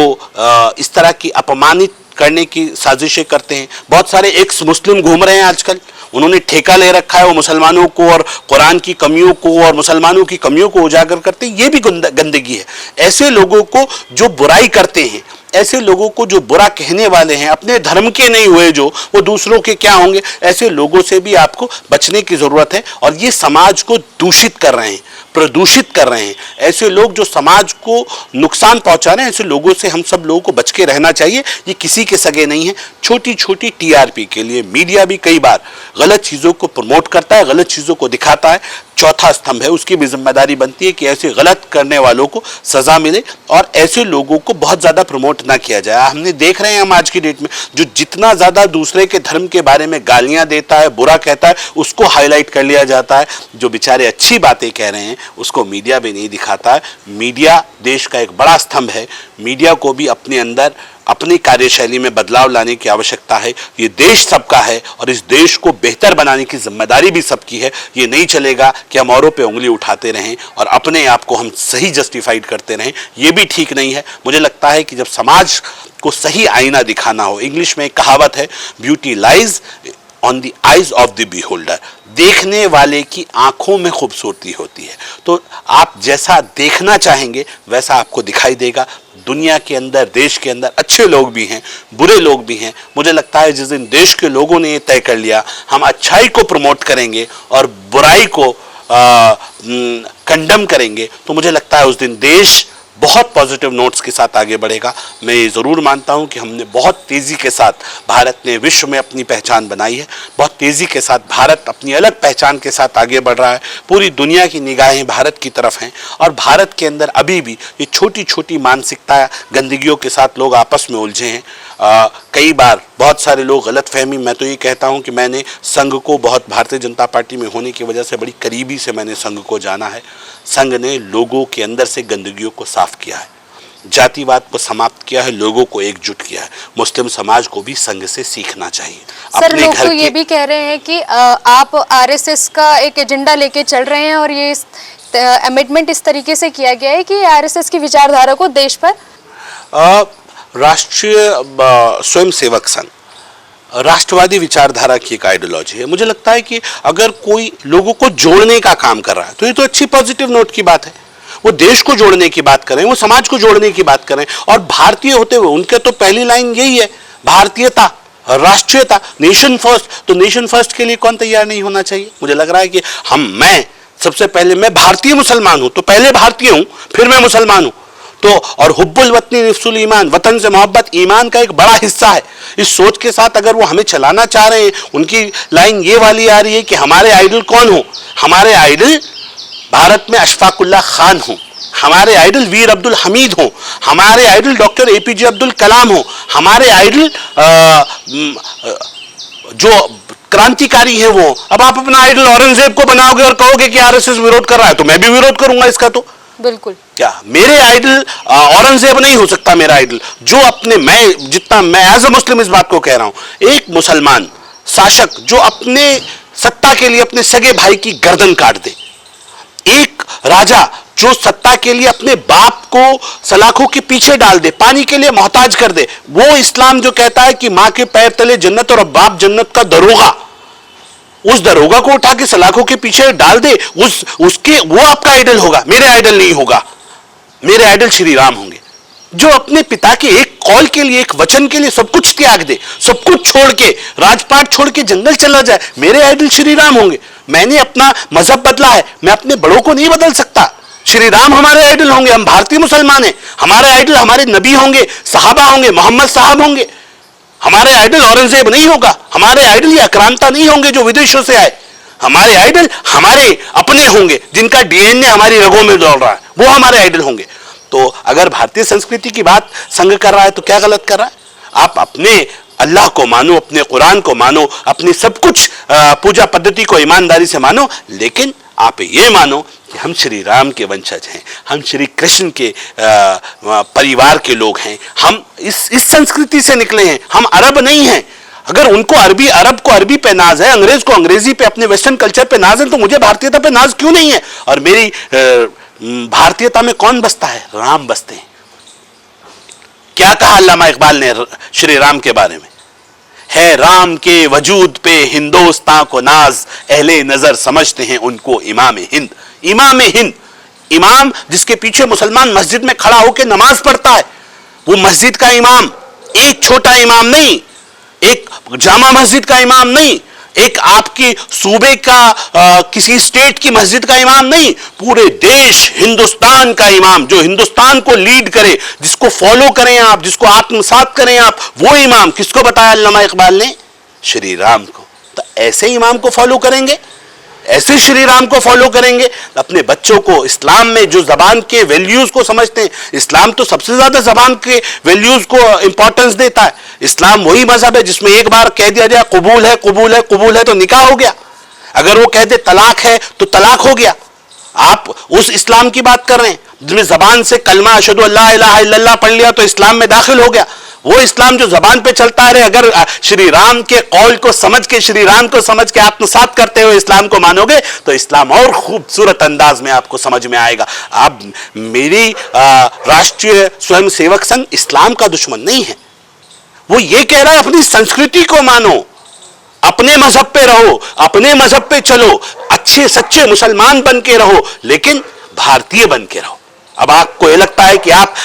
इस तरह की अपमानित करने की साजिशें करते हैं। बहुत सारे एक्स मुस्लिम घूम रहे हैं आजकल, उन्होंने ठेका ले रखा है वो मुसलमानों को और कुरान की कमियों को और मुसलमानों की कमियों को उजागर करते हैं। ये भी गंदगी है। ऐसे लोगों को जो बुराई करते हैं, ऐसे लोगों को जो बुरा कहने वाले हैं, अपने धर्म के नहीं हुए जो, वो दूसरों के क्या होंगे, ऐसे लोगों से भी आपको बचने की जरूरत है। और ये समाज को दूषित कर रहे हैं, प्रदूषित कर रहे हैं। ऐसे लोग जो समाज को नुकसान पहुंचा रहे हैं, ऐसे लोगों से हम सब लोगों को बच के रहना चाहिए। ये किसी के सगे नहीं है। छोटी छोटी टीआरपी के लिए मीडिया भी कई बार गलत चीज़ों को प्रमोट करता है, गलत चीज़ों को दिखाता है। चौथा स्तंभ है, उसकी भी जिम्मेदारी बनती है कि ऐसे गलत करने वालों को सजा मिले और ऐसे लोगों को बहुत ज़्यादा प्रमोट ना किया जाए। हमने देख रहे हैं, हम आज की डेट में जो जितना ज़्यादा दूसरे के धर्म के बारे में गालियाँ देता है, बुरा कहता है, उसको हाईलाइट कर लिया जाता है। जो बेचारे अच्छी बातें कह रहे हैं उसको मीडिया भी नहीं दिखाता है। मीडिया देश का एक बड़ा स्तंभ है। मीडिया को भी अपने अंदर अपनी कार्यशैली में बदलाव लाने की आवश्यकता है। ये देश सबका है और इस देश को बेहतर बनाने की जिम्मेदारी भी सबकी है। ये नहीं चलेगा कि हम औरों पे उंगली उठाते रहें और अपने आप को हम सही जस्टिफाइड करते रहें। ये भी ठीक नहीं है। मुझे लगता है कि जब समाज को सही आईना दिखाना हो, इंग्लिश में एक कहावत है, beauty lies on the eyes of the beholder, देखने वाले की आंखों में खूबसूरती होती है। तो आप जैसा देखना चाहेंगे वैसा आपको दिखाई देगा। दुनिया के अंदर, देश के अंदर अच्छे लोग भी हैं, बुरे लोग भी हैं। मुझे लगता है जिस दिन देश के लोगों ने ये तय कर लिया हम अच्छाई को प्रमोट करेंगे और बुराई को कंडम करेंगे, तो मुझे लगता है उस दिन देश बहुत पॉजिटिव नोट्स के साथ आगे बढ़ेगा। मैं ये ज़रूर मानता हूँ कि हमने बहुत तेज़ी के साथ, भारत ने विश्व में अपनी पहचान बनाई है। बहुत तेज़ी के साथ भारत अपनी अलग पहचान के साथ आगे बढ़ रहा है। पूरी दुनिया की निगाहें भारत की तरफ हैं और भारत के अंदर अभी भी ये छोटी छोटी मानसिकता, गंदगियों के साथ लोग आपस में उलझे हैं। कई बार बहुत सारे लोग गलतफहमी, मैं तो ये कहता हूँ कि मैंने संघ को बहुत, भारतीय जनता पार्टी में होने की वजह से बड़ी करीबी से मैंने संघ को जाना है। संघ ने लोगों के अंदर से गंदगियों को साफ किया है, जातिवाद को समाप्त किया है, लोगों को एकजुट किया है। मुस्लिम समाज को भी संघ से सीखना चाहिए। सर, लोग तो ये भी कह रहे हैं कि आप आरएसएस का एक एजेंडा लेके चल रहे हैं और ये अमेंडमेंट इस तरीके से किया गया है कि आरएसएस की विचारधारा को देश पर राष्ट्रीय स्वयंसेवक संघ राष्ट्रवादी विचारधारा की एक आइडियोलॉजी है। मुझे लगता है कि अगर कोई लोगों को जोड़ने का काम कर रहा है तो ये तो अच्छी पॉजिटिव नोट की बात है। वो देश को जोड़ने की बात करें, वो समाज को जोड़ने की बात करें और भारतीय होते हुए उनके तो पहली लाइन यही है, भारतीयता, राष्ट्रीयता, नेशन फर्स्ट। तो नेशन फर्स्ट के लिए कौन तैयार नहीं होना चाहिए? मुझे लग रहा है कि मैं सबसे पहले, मैं भारतीय मुसलमान हूं तो पहले भारतीय हूं, फिर मैं मुसलमान हूं। तो और हुब्बुल वतनी निफ्सुल ईमान, वतन से मोहब्बत ईमान का एक बड़ा हिस्सा है। इस सोच के साथ अगर वो हमें चलाना चाह रहे हैं, उनकी लाइन ये वाली आ रही है कि हमारे आइडल कौन हो, हमारे आइडल भारत में अशफाकुल्ला खान हो, हमारे आइडल वीर अब्दुल हमीद हो, हमारे idol doctor APJ Abdul Kalam हो, हमारे आइडल जो क्रांतिकारी है वो। अब आप अपना आइडल औरंगजेब को बनाओगे और कहोगे कि आरएसएस विरोध कर रहा है, तो मैं भी विरोध करूंगा इसका। तो बिल्कुल क्या मेरे आइडल औरंगजेब नहीं हो सकता? मेरा आइडल जो अपने, मैं जितना मैं एज अ मुस्लिम इस बात को कह रहा हूं, एक मुसलमान शासक जो अपने सत्ता के लिए अपने सगे भाई की गर्दन काट दे, एक राजा जो सत्ता के लिए अपने बाप को सलाखों के पीछे डाल दे, पानी के लिए मोहताज कर दे, वो इस्लाम जो कहता है कि मां के पैर तले जन्नत और बाप जन्नत का दरोगा, उस दरोगा को उठा के सलाखों के पीछे डाल दे, उसके वो आपका आइडल होगा, मेरे आइडल नहीं होगा। मेरे आइडल श्री राम होंगे, जो अपने पिता के एक कॉल के लिए, एक वचन के लिए सब कुछ त्याग दे, सब कुछ छोड़ के, राजपाट छोड़ के जंगल चला जाए, मेरे आइडल श्री राम होंगे। मैंने अपना मजहब बदला है, मैं अपने बड़ों को नहीं बदल सकता। श्री राम हमारे आइडल होंगे, हम भारतीय मुसलमान हैं, हमारे आइडल हमारे नबी होंगे, सहाबा होंगे, मोहम्मद साहब होंगे। हमारे आइडल औरंगजेब नहीं होगा, हमारे आइडल ये आक्रांता नहीं होंगे जो विदेशों से आए। हमारे आइडल हमारे अपने होंगे, जिनका डीएनए हमारी रगों में दौड़ रहा है, वो हमारे आइडल होंगे। तो अगर भारतीय संस्कृति की बात संघ कर रहा है तो क्या गलत कर रहा है? आप अपने अल्लाह को मानो, अपने कुरान को मानो, अपनी सब कुछ पूजा पद्धति को ईमानदारी से मानो, लेकिन आप ये मानो कि हम श्री राम के वंशज हैं, हम श्री कृष्ण के परिवार के लोग हैं, हम इस संस्कृति से निकले हैं, हम अरब नहीं हैं। अगर उनको अरब को अरबी पे नाज है, अंग्रेज को अंग्रेजी पे, अपने वेस्टर्न कल्चर पे नाज है, तो मुझे भारतीयता पे नाज क्यों नहीं है? और मेरी भारतीयता में कौन बसता है? राम बसते हैं। क्या कहा अल्लामा इकबाल ने श्री राम के बारे में? है राम के वजूद पे हिंदुस्तान को नाज, अहले नजर समझते हैं उनको इमाम हिंद। इमाम हिंद, इमाम जिसके पीछे मुसलमान मस्जिद में खड़ा होकर नमाज पढ़ता है, वो मस्जिद का इमाम, एक छोटा इमाम नहीं, एक जामा मस्जिद का इमाम नहीं, एक आपकी सूबे का किसी स्टेट की मस्जिद का इमाम नहीं, पूरे देश हिंदुस्तान का इमाम, जो हिंदुस्तान को लीड करे, जिसको फॉलो करें आप, जिसको आत्मसात करें आप, वो इमाम किसको बताया अल्लामा इकबाल ने? श्री राम को। तो ऐसे इमाम को फॉलो करेंगे, ऐसे श्री राम को फॉलो करेंगे। अपने बच्चों को इस्लाम में जो जबान के वैल्यूज को समझते हैं, इस्लाम तो सबसे ज्यादा जबान के वैल्यूज को इंपॉर्टेंस देता है। इस्लाम वही मजहब है जिसमें एक बार कह दिया जाए कबूल है, कबूल है, कबूल है, तो निकाह हो गया। अगर वो कह दे तलाक है तो तलाक हो गया। आप उस इस्लाम की बात कर रहे हैं जिसमें जबान से कलमा अशहदु अल्ला इलाहा इल्लल्लाह पढ़ लिया तो इस्लाम में दाखिल हो गया। वो इस्लाम जो जबान पे चलता रहे, अगर श्री राम के कौल को समझ के, श्री राम को समझ के आत्मसात करते हुए इस्लाम को मानोगे तो इस्लाम और खूबसूरत अंदाज में आपको समझ में आएगा। आप मेरी राष्ट्रीय स्वयंसेवक संघ इस्लाम का दुश्मन नहीं है। वो ये कह रहा है अपनी संस्कृति को मानो, अपने मजहब पे रहो, अपने मजहब पे चलो, अच्छे सच्चे मुसलमान बन के रहो, लेकिन भारतीय बन के रहो। अब आपको ये लगता है कि आप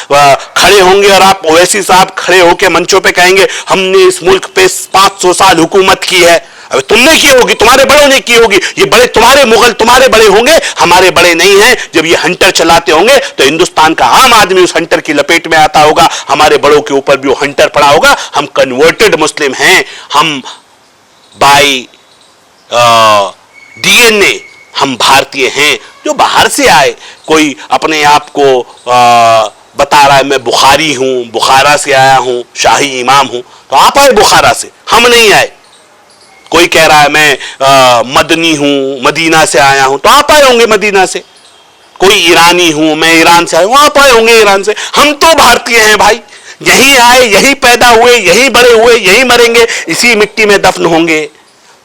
खड़े होंगे और आप ओवैसी साहब खड़े होकर मंचों पे कहेंगे हमने इस मुल्क पे 500 साल हुकूमत की है। अब तुमने की होगी, तुम्हारे बड़ों ने की होगी, ये बड़े तुम्हारे मुगल तुम्हारे बड़े होंगे, हमारे बड़े नहीं हैं। जब ये हंटर चलाते होंगे तो हिंदुस्तान का आम आदमी उस हंटर की लपेट में आता होगा, हमारे बड़ों के ऊपर भी वो हंटर पड़ा होगा। हम कन्वर्टेड मुस्लिम हैं, हम बाई डीएनए हम भारतीय हैं। जो बाहर से आए, कोई अपने आप को बता रहा है मैं बुखारी हूं, बुखारा से आया हूं, शाही इमाम हूं, तो आप आए बुखारा से, हम नहीं आए। कोई कह रहा है मैं मदनी हूं, मदीना से आया हूं, तो आप आए होंगे मदीना से। कोई ईरानी हूं, मैं ईरान से आया हूं, आप आए होंगे ईरान से। हम तो भारतीय हैं भाई, यही आए, यही पैदा हुए, यही बड़े हुए, यही मरेंगे, इसी मिट्टी में दफन होंगे।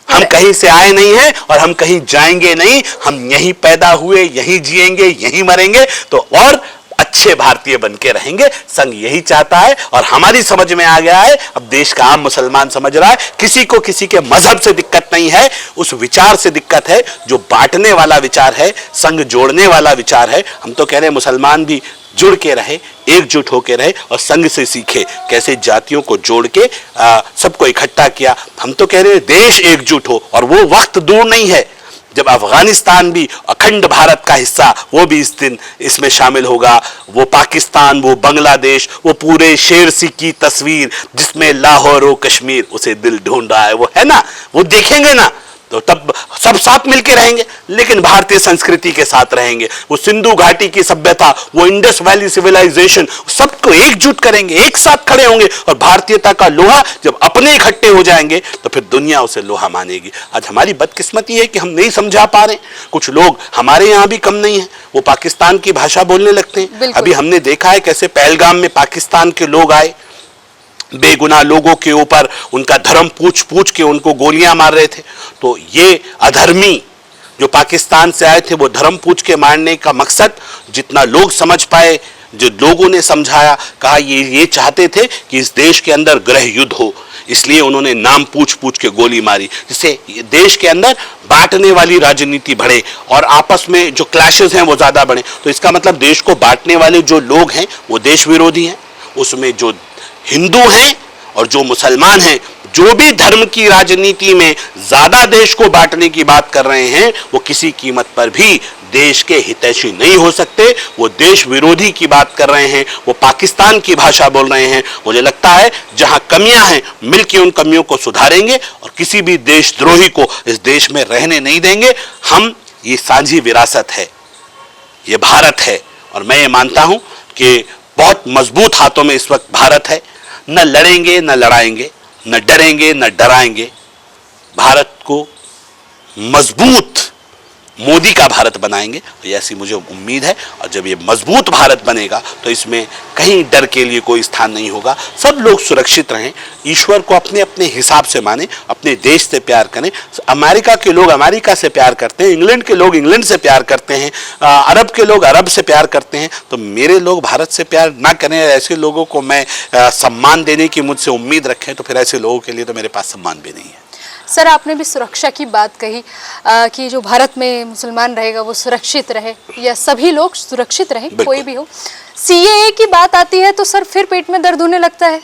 हम कहीं से आए नहीं हैं और हम कहीं जाएंगे नहीं, हम यहीं पैदा हुए, यहीं जिएंगे, यहीं मरेंगे, तो और अच्छे भारतीय बन के रहेंगे। संघ यही चाहता है और हमारी समझ में आ गया है। अब देश का आम मुसलमान समझ रहा है, किसी को किसी के मजहब से दिक्कत नहीं है, उस विचार से दिक्कत है जो बांटने वाला विचार है, संघ जोड़ने वाला विचार है। हम तो कह रहे हैं मुसलमान भी जुड़ के रहे, एकजुट होके रहे और संघ से सीखे कैसे जातियों को जोड़ के सबको इकट्ठा किया। हम तो कह रहे हैं देश एकजुट हो, और वो वक्त दूर नहीं है जब अफगानिस्तान भी अखंड भारत का हिस्सा, वो भी इस दिन इसमें शामिल होगा। वो पाकिस्तान, वो बांग्लादेश, वो पूरे शेर सी की तस्वीर जिसमें लाहौर और कश्मीर उसे दिल ढूंढ रहा है, वो है ना, वो देखेंगे ना, तो तब सब साथ मिलकर रहेंगे, लेकिन भारतीय संस्कृति के साथ रहेंगे। वो सिंधु घाटी की सभ्यता, वो इंडस वैली सिविलाइजेशन, सबको एकजुट करेंगे, एक साथ खड़े होंगे, और भारतीयता का लोहा जब अपने इकट्ठे हो जाएंगे तो फिर दुनिया उसे लोहा मानेगी। आज हमारी बदकिस्मती है कि हम नहीं समझा पा रहे। कुछ लोग हमारे यहाँ भी कम नहीं है, वो पाकिस्तान की भाषा बोलने लगते हैं। अभी हमने देखा है कैसे पहलगाम में पाकिस्तान के लोग आए, बेगुनाह लोगों के ऊपर उनका धर्म पूछ पूछ के उनको गोलियां मार रहे थे। तो ये अधर्मी जो पाकिस्तान से आए थे, वो धर्म पूछ के मारने का मकसद जितना लोग समझ पाए, जो लोगों ने समझाया, कहा ये चाहते थे कि इस देश के अंदर गृह युद्ध हो, इसलिए उन्होंने नाम पूछ पूछ के गोली मारी, जिससे देश के अंदर बांटने वाली राजनीति बढ़े और आपस में जो क्लैशेस हैं वो ज्यादा बढ़े। तो इसका मतलब देश को बांटने वाले जो लोग हैं वो देश विरोधी हैं। उसमें जो हिंदू हैं और जो मुसलमान हैं, जो भी धर्म की राजनीति में ज्यादा देश को बांटने की बात कर रहे हैं, वो किसी कीमत पर भी देश के हितैषी नहीं हो सकते। वो देश विरोधी की बात कर रहे हैं, वो पाकिस्तान की भाषा बोल रहे हैं। मुझे लगता है जहां कमियां हैं, मिलकर उन कमियों को सुधारेंगे और किसी भी देशद्रोही को इस देश में रहने नहीं देंगे। हम, ये साझी विरासत है, ये भारत है, और मैं ये मानता हूं कि बहुत मजबूत हाथों में इस वक्त भारत है। न लड़ेंगे न लड़ाएंगे, न डरेंगे न डराएंगे। भारत को मजबूत मोदी का भारत बनाएंगे, ऐसी मुझे उम्मीद है। और जब ये मजबूत भारत बनेगा तो इसमें कहीं डर के लिए कोई स्थान नहीं होगा। सब लोग सुरक्षित रहें, ईश्वर को अपने अपने हिसाब से माने, अपने देश से प्यार करें। अमेरिका के लोग अमेरिका से प्यार करते हैं, इंग्लैंड के लोग इंग्लैंड से प्यार करते हैं, अरब के लोग अरब से प्यार करते हैं। तो मेरे लोग भारत से प्यार ना करें, ऐसे लोगों को मैं सम्मान देने की मुझसे उम्मीद रखें, तो फिर ऐसे लोगों के लिए तो मेरे पास सम्मान भी नहीं है। सर, आपने भी सुरक्षा की बात कही कि जो भारत में मुसलमान रहेगा वो सुरक्षित रहे, या सभी लोग सुरक्षित रहें, कोई भी हो। सीएए की बात आती है तो सर फिर पेट में दर्द होने लगता है।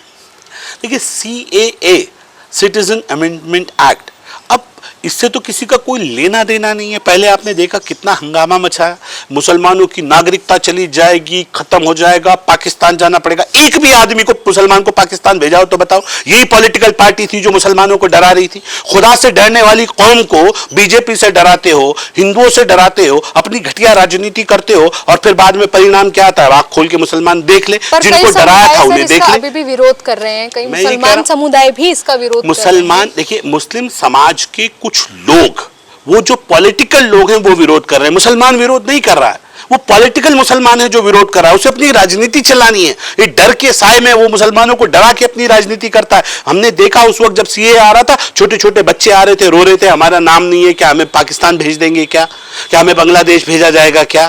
देखिए, सीएए, सिटीजन अमेंडमेंट एक्ट, अब इससे तो किसी का कोई लेना देना नहीं है। पहले आपने देखा कितना हंगामा मचा, मुसलमानों की नागरिकता चली जाएगी, खत्म हो जाएगा, पाकिस्तान जाना पड़ेगा। एक भी आदमी को, मुसलमान को पाकिस्तान भेजाओ तो बताओ। यही पॉलिटिकल पार्टी थी जो मुसलमानों को डरा रही थी। खुदा से डरने वाली कौम को बीजेपी से डराते हो, हिंदुओं से डराते हो, अपनी घटिया राजनीति करते हो, और फिर बाद में परिणाम क्या आता है? आंख खोल के मुसलमान देख ले, जिनको डराया था उन्हें देख ले। अभी भी विरोध कर रहे हैं, कई मुसलमान समुदाय भी इसका विरोध। मुसलमान, देखिए, मुस्लिम समाज के कुछ लोग, वो जो पॉलिटिकल लोग हैं, वो विरोध कर रहे हैं। मुसलमान विरोध नहीं कर रहा है, वो पॉलिटिकल मुसलमान है जो विरोध कर रहा है। उसे अपनी राजनीति चलानी है। ये डर के साए में वो मुसलमानों को डरा के अपनी राजनीति करता है। हमने देखा उस वक्त जब सीए आ रहा था, छोटे छोटे बच्चे आ रहे थे, रो रहे थे, हमारा नाम नहीं है, क्या हमें पाकिस्तान भेज देंगे, क्या हमें बांग्लादेश भेजा जाएगा क्या?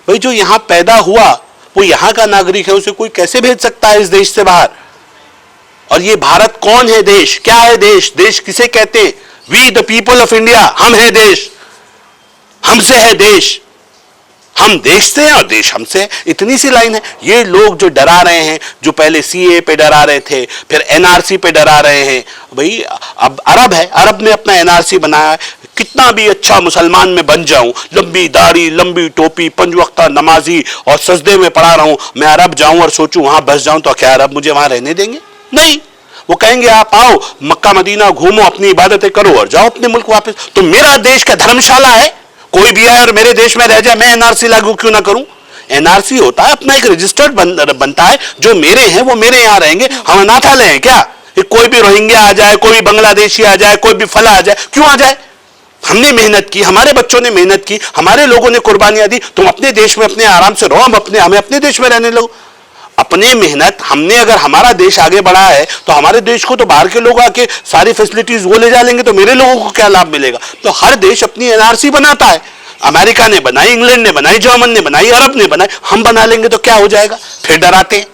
भाई, जो यहां पैदा हुआ वो यहां का नागरिक है, उसे कोई कैसे भेज सकता है इस देश से बाहर? और ये भारत कौन है? देश क्या है? देश किसे कहते हैं? We the people of India, हम है देश, हमसे है देश, हम देश से हैं और देश हमसे है। इतनी सी लाइन है। ये लोग जो डरा रहे हैं, जो पहले सीए पे डरा रहे थे, फिर एनआरसी पे डरा रहे हैं, भाई अब अरब है, अरब ने अपना एनआरसी बनाया है। कितना भी अच्छा मुसलमान में बन जाऊं, लंबी दाढ़ी, लंबी टोपी, 5 वक्त नमाजी और सजदे में पड़ा रहूं, मैं अरब जाऊं और सोचूं वहां बस जाऊं, तो क्या अरब मुझे वहां रहने देंगे? नहीं। वो कहेंगे आप आओ, मक्का मदीना घूमो, अपनी इबादतें करो और जाओ अपने मुल्क वापस। तो मेरा देश का धर्मशाला है, कोई भी आए और मेरे देश में रह जाए, मैं एनआरसी लागू क्यों ना करूं? एनआरसी होता है अपना एक रजिस्टर्ड बनता है, जो मेरे हैं वो मेरे यहां रहेंगे। हम अनाथालय हैं क्या? कोई भी रोहिंग्या आ जाए, कोई भी बांग्लादेशी आ जाए, कोई भी फला आ जाए, क्यों आ जाए? हमने मेहनत की, हमारे बच्चों ने मेहनत की, हमारे लोगों ने कुर्बानियां दी। तुम अपने देश में अपने आराम से रहो, हमें अपने देश में रहने लो। अपने मेहनत, हमने अगर हमारा देश आगे बढ़ा है तो हमारे देश को तो बाहर के लोग आके सारी फैसिलिटीज वो ले जा लेंगे, तो मेरे लोगों को क्या लाभ मिलेगा? तो हर देश अपनी एनआरसी बनाता है। अमेरिका ने बनाई, इंग्लैंड ने बनाई, जर्मन ने बनाई, अरब ने बनाई, हम बना लेंगे तो क्या हो जाएगा? फिर डराते हैं।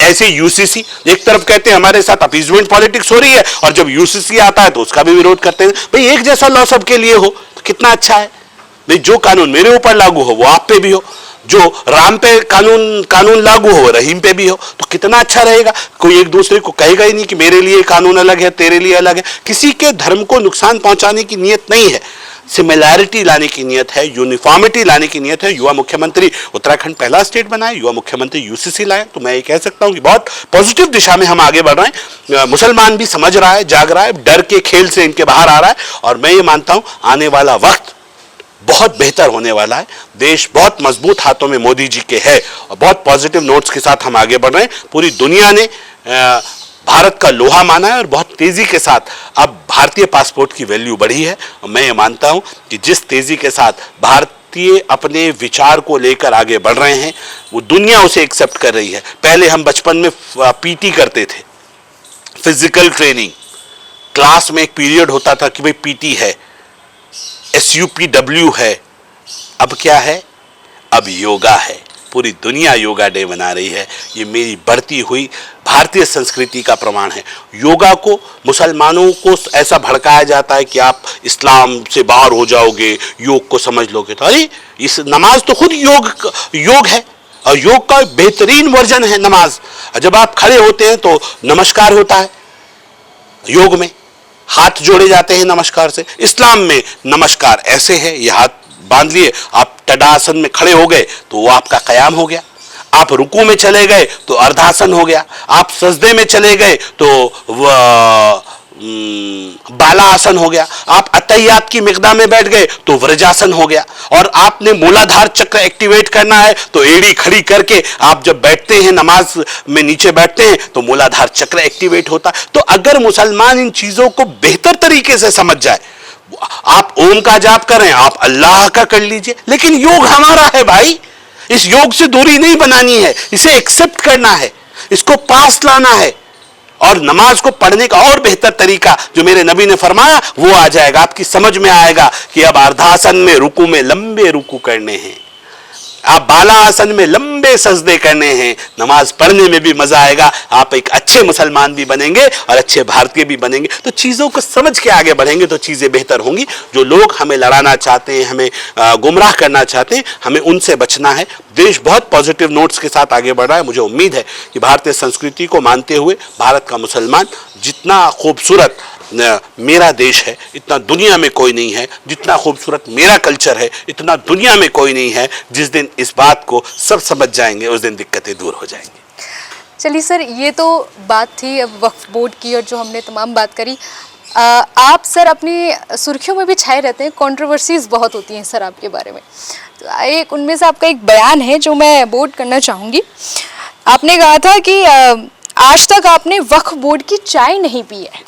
ऐसे यूसीसी, एक तरफ कहते हैं हमारे साथ अपीजमेंट पॉलिटिक्स हो रही है, और जब यूसीसी आता है तो उसका भी विरोध करते हैं। भाई, एक जैसा लॉ सबके लिए हो तो कितना अच्छा है। भाई, जो कानून मेरे ऊपर लागू हो वो आप पे भी हो, जो राम पे कानून लागू हो रहीम पे भी हो, तो कितना अच्छा रहेगा। कोई एक दूसरे को कहेगा ही नहीं कि मेरे लिए कानून अलग है, तेरे लिए अलग है। किसी के धर्म को नुकसान पहुंचाने की नीयत नहीं है। सिमिलैरिटी लाने की नियत है, यूनिफॉर्मिटी लाने की नियत है। युवा मुख्यमंत्री उत्तराखंड पहला स्टेट बना है, युवा मुख्यमंत्री यूसीसी लाए, तो मैं ये कह सकता हूं कि बहुत पॉजिटिव दिशा में हम आगे बढ़ रहे हैं। मुसलमान भी समझ रहा है, जाग रहा है, डर के खेल से इनके बाहर आ रहा है, और मैं ये मानता हूं आने वाला वक्त बहुत बेहतर होने वाला है। देश बहुत मजबूत हाथों में मोदी जी के है, और बहुत पॉजिटिव नोट्स के साथ हम आगे बढ़ रहे हैं। पूरी दुनिया ने भारत का लोहा माना है, और बहुत तेजी के साथ अब भारतीय पासपोर्ट की वैल्यू बढ़ी है। और मैं ये मानता हूं कि जिस तेजी के साथ भारतीय अपने विचार को लेकर आगे बढ़ रहे हैं, वो दुनिया उसे एक्सेप्ट कर रही है। पहले हम बचपन में पीटी करते थे, फिजिकल ट्रेनिंग, क्लास में एक पीरियड होता था कि भाई पीटी है, SUPW है। अब क्या है? अब योगा है। पूरी दुनिया योगा डे मना रही है। ये मेरी बढ़ती हुई भारतीय संस्कृति का प्रमाण है। योगा को मुसलमानों को ऐसा भड़काया जाता है कि आप इस्लाम से बाहर हो जाओगे, योग को समझ लोगे। तो अरे इस नमाज तो खुद योग है, और योग का बेहतरीन वर्जन है नमाज। जब आप खड़े होते हैं तो नमस्कार होता है, योग में हाथ जोड़े जाते हैं नमस्कार से। इस्लाम में नमस्कार ऐसे है, ये हाथ बांध लिए, आप तडासन में खड़े हो गए तो वो आपका कयाम हो गया। आप रुकू में चले गए तो अर्धासन हो गया। आप सजदे में चले गए तो बाला आसन हो गया। आप अतहियात की मिक़दार में बैठ गए तो व्रजासन हो गया। और आपने मूलाधार चक्र एक्टिवेट करना है तो एड़ी खड़ी करके आप जब बैठते हैं, नमाज में नीचे बैठते हैं, तो मूलाधार चक्र एक्टिवेट होता है। तो अगर मुसलमान इन चीजों को बेहतर तरीके से समझ जाए, आप ओम का जाप करें, आप अल्लाह का कर लीजिए, लेकिन योग हमारा है भाई। इस योग से दूरी नहीं बनानी है, इसे एक्सेप्ट करना है, इसको पास लाना है, और नमाज को पढ़ने का और बेहतर तरीका जो मेरे नबी ने फरमाया वो आ जाएगा। आपकी समझ में आएगा कि अब अर्धासन में रुकू में लंबे रुकू करने हैं, आप बाला आसन में लंबे सजदे करने हैं। नमाज पढ़ने में भी मजा आएगा, आप एक अच्छे मुसलमान भी बनेंगे और अच्छे भारतीय भी बनेंगे। तो चीज़ों को समझ के आगे बढ़ेंगे तो चीज़ें बेहतर होंगी। जो लोग हमें लड़ाना चाहते हैं, हमें गुमराह करना चाहते हैं, हमें उनसे बचना है। देश बहुत पॉजिटिव नोट्स के साथ आगे बढ़ रहा है। मुझे उम्मीद है कि भारतीय संस्कृति को मानते हुए भारत का मुसलमान जितना खूबसूरत मेरा देश है इतना दुनिया में कोई नहीं है, जितना खूबसूरत मेरा कल्चर है इतना दुनिया में कोई नहीं है। जिस दिन इस बात को सब समझ जाएंगे उस दिन दिक्कतें दूर हो जाएंगी। चलिए सर, ये तो बात थी अब वक्फ बोर्ड की, और जो हमने तमाम बात करी। आप सर अपनी सुर्खियों में भी छाए रहते हैं, कंट्रोवर्सीज बहुत होती हैं सर आपके बारे में। तो एक उनमें से आपका एक बयान है जो मैं बोर्ड करना चाहूँगी। आपने कहा था कि आज तक आपने वक्फ बोर्ड की चाय नहीं पी है,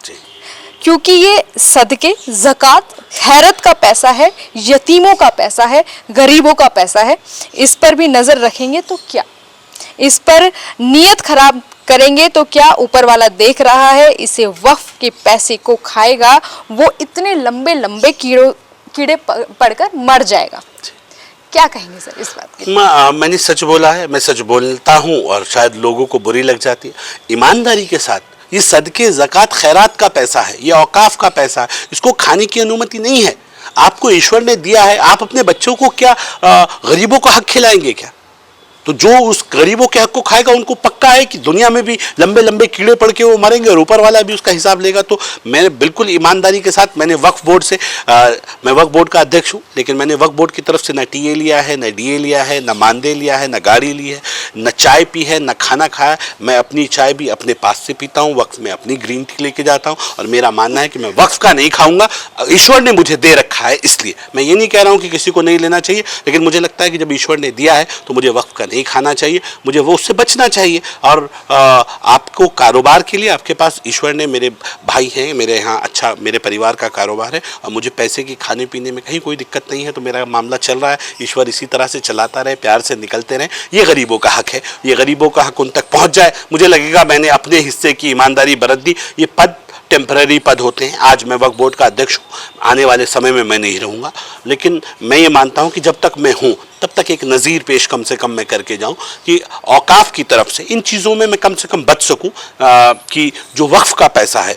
क्योंकि ये सदके, ज़कात, खैरत का पैसा है, यतीमों का पैसा है, गरीबों का पैसा है। इस पर भी नज़र रखेंगे तो क्या, इस पर नीयत खराब करेंगे तो क्या ऊपर वाला देख रहा है, इसे वक्फ के पैसे को खाएगा, वो इतने लंबे लंबे कीड़े पड़कर मर जाएगा। क्या कहेंगे सर इस बात के? मैंने सच बोला है, मैं सच बोलता हूँ, और शायद लोगों को बुरी लग जाती है। ईमानदारी के साथ ये सदके, ज़कात, खैरात का पैसा है, ये औकाफ का पैसा है, इसको खाने की अनुमति नहीं है। आपको ईश्वर ने दिया है, आप अपने बच्चों को क्या गरीबों का हक खिलाएंगे क्या? तो जो उस गरीबों के हक को खाएगा उनको पक्का है कि दुनिया में भी लंबे लंबे कीड़े पड़ के वो मरेंगे, और ऊपर वाला भी उसका हिसाब लेगा। तो मैंने बिल्कुल ईमानदारी के साथ, मैंने वक्फ बोर्ड से, मैं वक्फ बोर्ड का अध्यक्ष हूँ, लेकिन मैंने वक्फ बोर्ड की तरफ से न टीए लिया है, न डीए लिया है, न मानदेय लिया है, न गाड़ी ली है, न चाय पी है, न खाना खाया। मैं अपनी चाय भी अपने पास से पीता हूँ, वक्फ में अपनी ग्रीन टी लेके जाता हूँ, और मेरा मानना है कि मैं वक्फ का नहीं खाऊंगा। ईश्वर ने मुझे दे रखा है, इसलिए मैं ये नहीं कह रहा हूँ कि किसी को नहीं लेना चाहिए, लेकिन मुझे लगता है कि जब ईश्वर ने दिया है तो मुझे वक्फ का नहीं खाना चाहिए, मुझे वो उससे बचना चाहिए। और आपको कारोबार के लिए आपके पास ईश्वर ने, मेरे भाई हैं, मेरे यहाँ अच्छा मेरे परिवार का कारोबार है, और मुझे पैसे की खाने पीने में कहीं कोई दिक्कत नहीं है। तो मेरा मामला चल रहा है, ईश्वर इसी तरह से चलाता रहे, प्यार से निकलते रहे। ये गरीबों का हक है, ये गरीबों का हक उन तक पहुँच जाए, मुझे लगेगा मैंने अपने हिस्से की ईमानदारी बरत दी। ये पद टेम्पररी पद होते हैं। आज मैं वक्फ बोर्ड का अध्यक्ष हूँ, आने वाले समय में मैं नहीं रहूँगा, लेकिन मैं ये मानता हूँ कि जब तक मैं हूँ तब तक एक नज़ीर पेश कम से कम मैं करके जाऊं कि औकाफ की तरफ से इन चीज़ों में मैं कम से कम बच सकूं कि जो वक्फ का पैसा है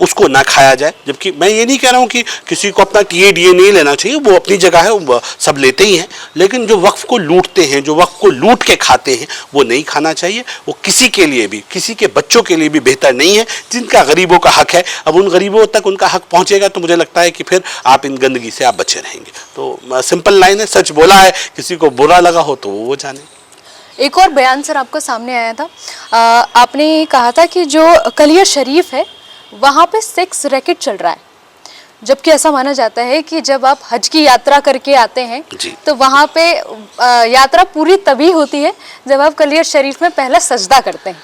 उसको ना खाया जाए। जबकि मैं ये नहीं कह रहा हूं कि किसी को अपना टीएडीए नहीं लेना चाहिए, वो अपनी जगह है, वो सब लेते ही हैं, लेकिन जो वक्फ को लूटते हैं, जो वक्फ को लूट के खाते हैं, वो नहीं खाना चाहिए। वो किसी के लिए भी, किसी के बच्चों के लिए भी बेहतर नहीं है, जिनका गरीबों का हक है। अब उन गरीबों तक उनका हक पहुंचेगा तो मुझे लगता है कि फिर आप इन गंदगी से आप बचे रहेंगे। तो सिंपल लाइन है, सच बोला है, किसी को बुरा लगा हो तो वो जाने। एक और बयान सर आपका सामने आया था, आपने कहा था कि जो कलियर शरीफ है वहाँ पे सेक्स रैकेट चल रहा है, जबकि ऐसा माना जाता है कि जब आप हज की यात्रा करके आते हैं तो वहाँ पे यात्रा पूरी तभी होती है जब आप कलियर शरीफ में पहला सजदा करते हैं।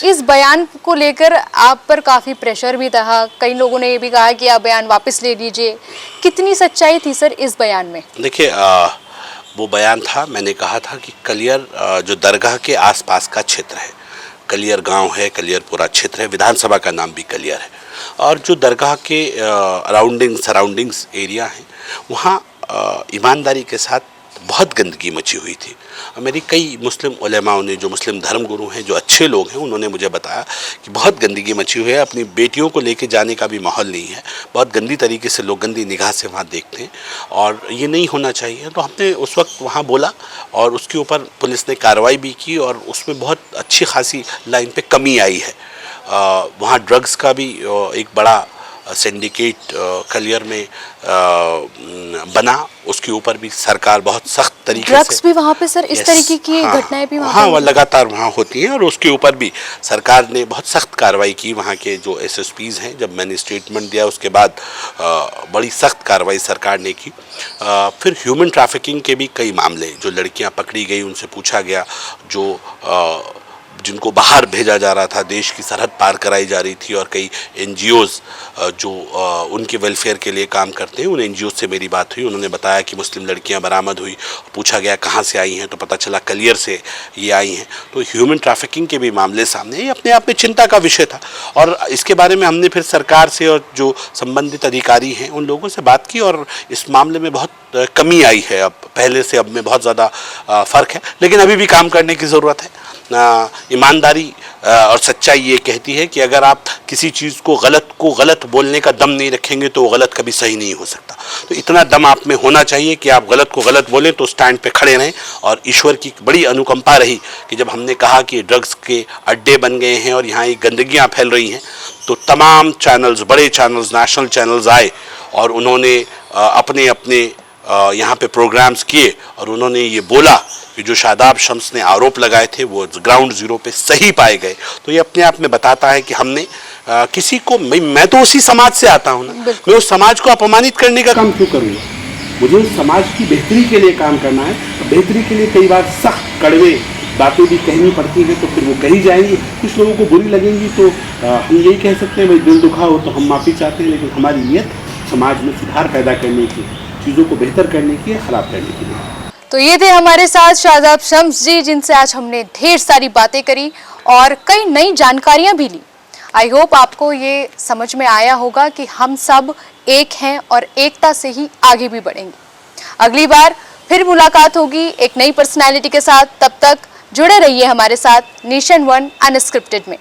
इस बयान को लेकर आप पर काफ़ी प्रेशर भी था, कई लोगों ने ये भी कहा कि आप बयान वापस ले लीजिए। कितनी सच्चाई थी सर इस बयान में? देखिए, वो बयान था, मैंने कहा था कि कलियर जो दरगाह के आसपास का क्षेत्र है, कलियर गांव है, कलियर पूरा क्षेत्र है, विधानसभा का नाम भी कलियर है, और जो दरगाह के सराउंडिंग्स एरिया है, वहाँ ईमानदारी के साथ बहुत गंदगी मची हुई थी। मेरी कई मुस्लिम उलेमाओं ने, जो मुस्लिम धर्मगुरु हैं, जो अच्छे लोग हैं, उन्होंने मुझे बताया कि बहुत गंदगी मची हुई है, अपनी बेटियों को लेके जाने का भी माहौल नहीं है, बहुत गंदी तरीके से लोग गंदी निगाह से वहाँ देखते हैं और ये नहीं होना चाहिए। तो हमने उस वक्त वहाँ बोला और उसके ऊपर पुलिस ने कार्रवाई भी की और उसमें बहुत अच्छी खासी लाइन पे कमी आई है। वहाँ ड्रग्स का भी एक बड़ा सिंडिकेट कलियर में बना, उसके ऊपर भी सरकार बहुत सख्त तरीके से, ड्रग्स भी वहाँ पे सर इस तरीके की घटनाएं भी वहाँ वो लगातार वहाँ होती हैं और उसके ऊपर भी सरकार ने बहुत सख्त कार्रवाई की। वहाँ के जो एसएसपीज़ हैं, जब मैंने स्टेटमेंट दिया उसके बाद बड़ी सख्त कार्रवाई सरकार ने की। फिर ह्यूमन ट्रैफिकिंग के भी कई मामले, जो लड़कियाँ पकड़ी गई, उनसे पूछा गया, जो जिनको बाहर भेजा जा रहा था, देश की सरहद पार कराई जा रही थी, और कई एनजीओज़ जो उनके वेलफेयर के लिए काम करते हैं, उन एनजीओ से मेरी बात हुई। उन्होंने बताया कि मुस्लिम लड़कियां बरामद हुई, पूछा गया कहाँ से आई हैं, तो पता चला कलियर से ये आई हैं। तो ह्यूमन ट्रैफिकिंग के भी मामले सामने, ये अपने आप में चिंता का विषय था और इसके बारे में हमने फिर सरकार से और जो संबंधित अधिकारी हैं उन लोगों से बात की और इस मामले में बहुत कमी आई है। अब पहले से अब में बहुत ज़्यादा फ़र्क है, लेकिन अभी भी काम करने की ज़रूरत है। ईमानदारी और सच्चाई ये कहती है कि अगर आप किसी चीज़ को गलत बोलने का दम नहीं रखेंगे तो वो गलत कभी सही नहीं हो सकता। तो इतना दम आप में होना चाहिए कि आप गलत को गलत बोलें तो स्टैंड पे खड़े रहें। और ईश्वर की बड़ी अनुकंपा रही कि जब हमने कहा कि ड्रग्स के अड्डे बन गए हैं और यहाँ ये गंदगियाँ फैल रही हैं, तो तमाम चैनल्स, बड़े चैनल्स, नेशनल चैनल्स आए और उन्होंने अपने अपने यहाँ पे प्रोग्राम्स किए और उन्होंने ये बोला कि जो शादाब शम्स ने आरोप लगाए थे वो ग्राउंड ज़ीरो पे सही पाए गए। तो ये अपने आप में बताता है कि हमने किसी को, मैं तो उसी समाज से आता हूँ ना, मैं उस समाज को अपमानित करने का काम क्यों करूँगा? मुझे उस समाज की बेहतरी के लिए काम करना है। बेहतरी के लिए कई बार सख्त कड़वे बातें भी कहनी पड़ती हैं, तो फिर वो कही जाएंगी, कुछ लोगों को बुरी लगेंगी, तो हम यही कह सकते हैं भाई दिल दुखा हो तो हम माफ़ी चाहते हैं, लेकिन हमारी नीयत समाज में सुधार पैदा करने की, चीज़ों को बेहतर करने की, खराब करने की नहीं। तो ये थे हमारे साथ शादाब शम्स जी, जिनसे आज हमने ढेर सारी बातें करी और कई नई जानकारियां भी ली। आई होप आपको ये समझ में आया होगा कि हम सब एक हैं और एकता से ही आगे भी बढ़ेंगे। अगली बार फिर मुलाकात होगी एक नई पर्सनैलिटी के साथ। तब तक जुड़े रहिए हमारे साथ नेशन वन अनस्क्रिप्टेड में।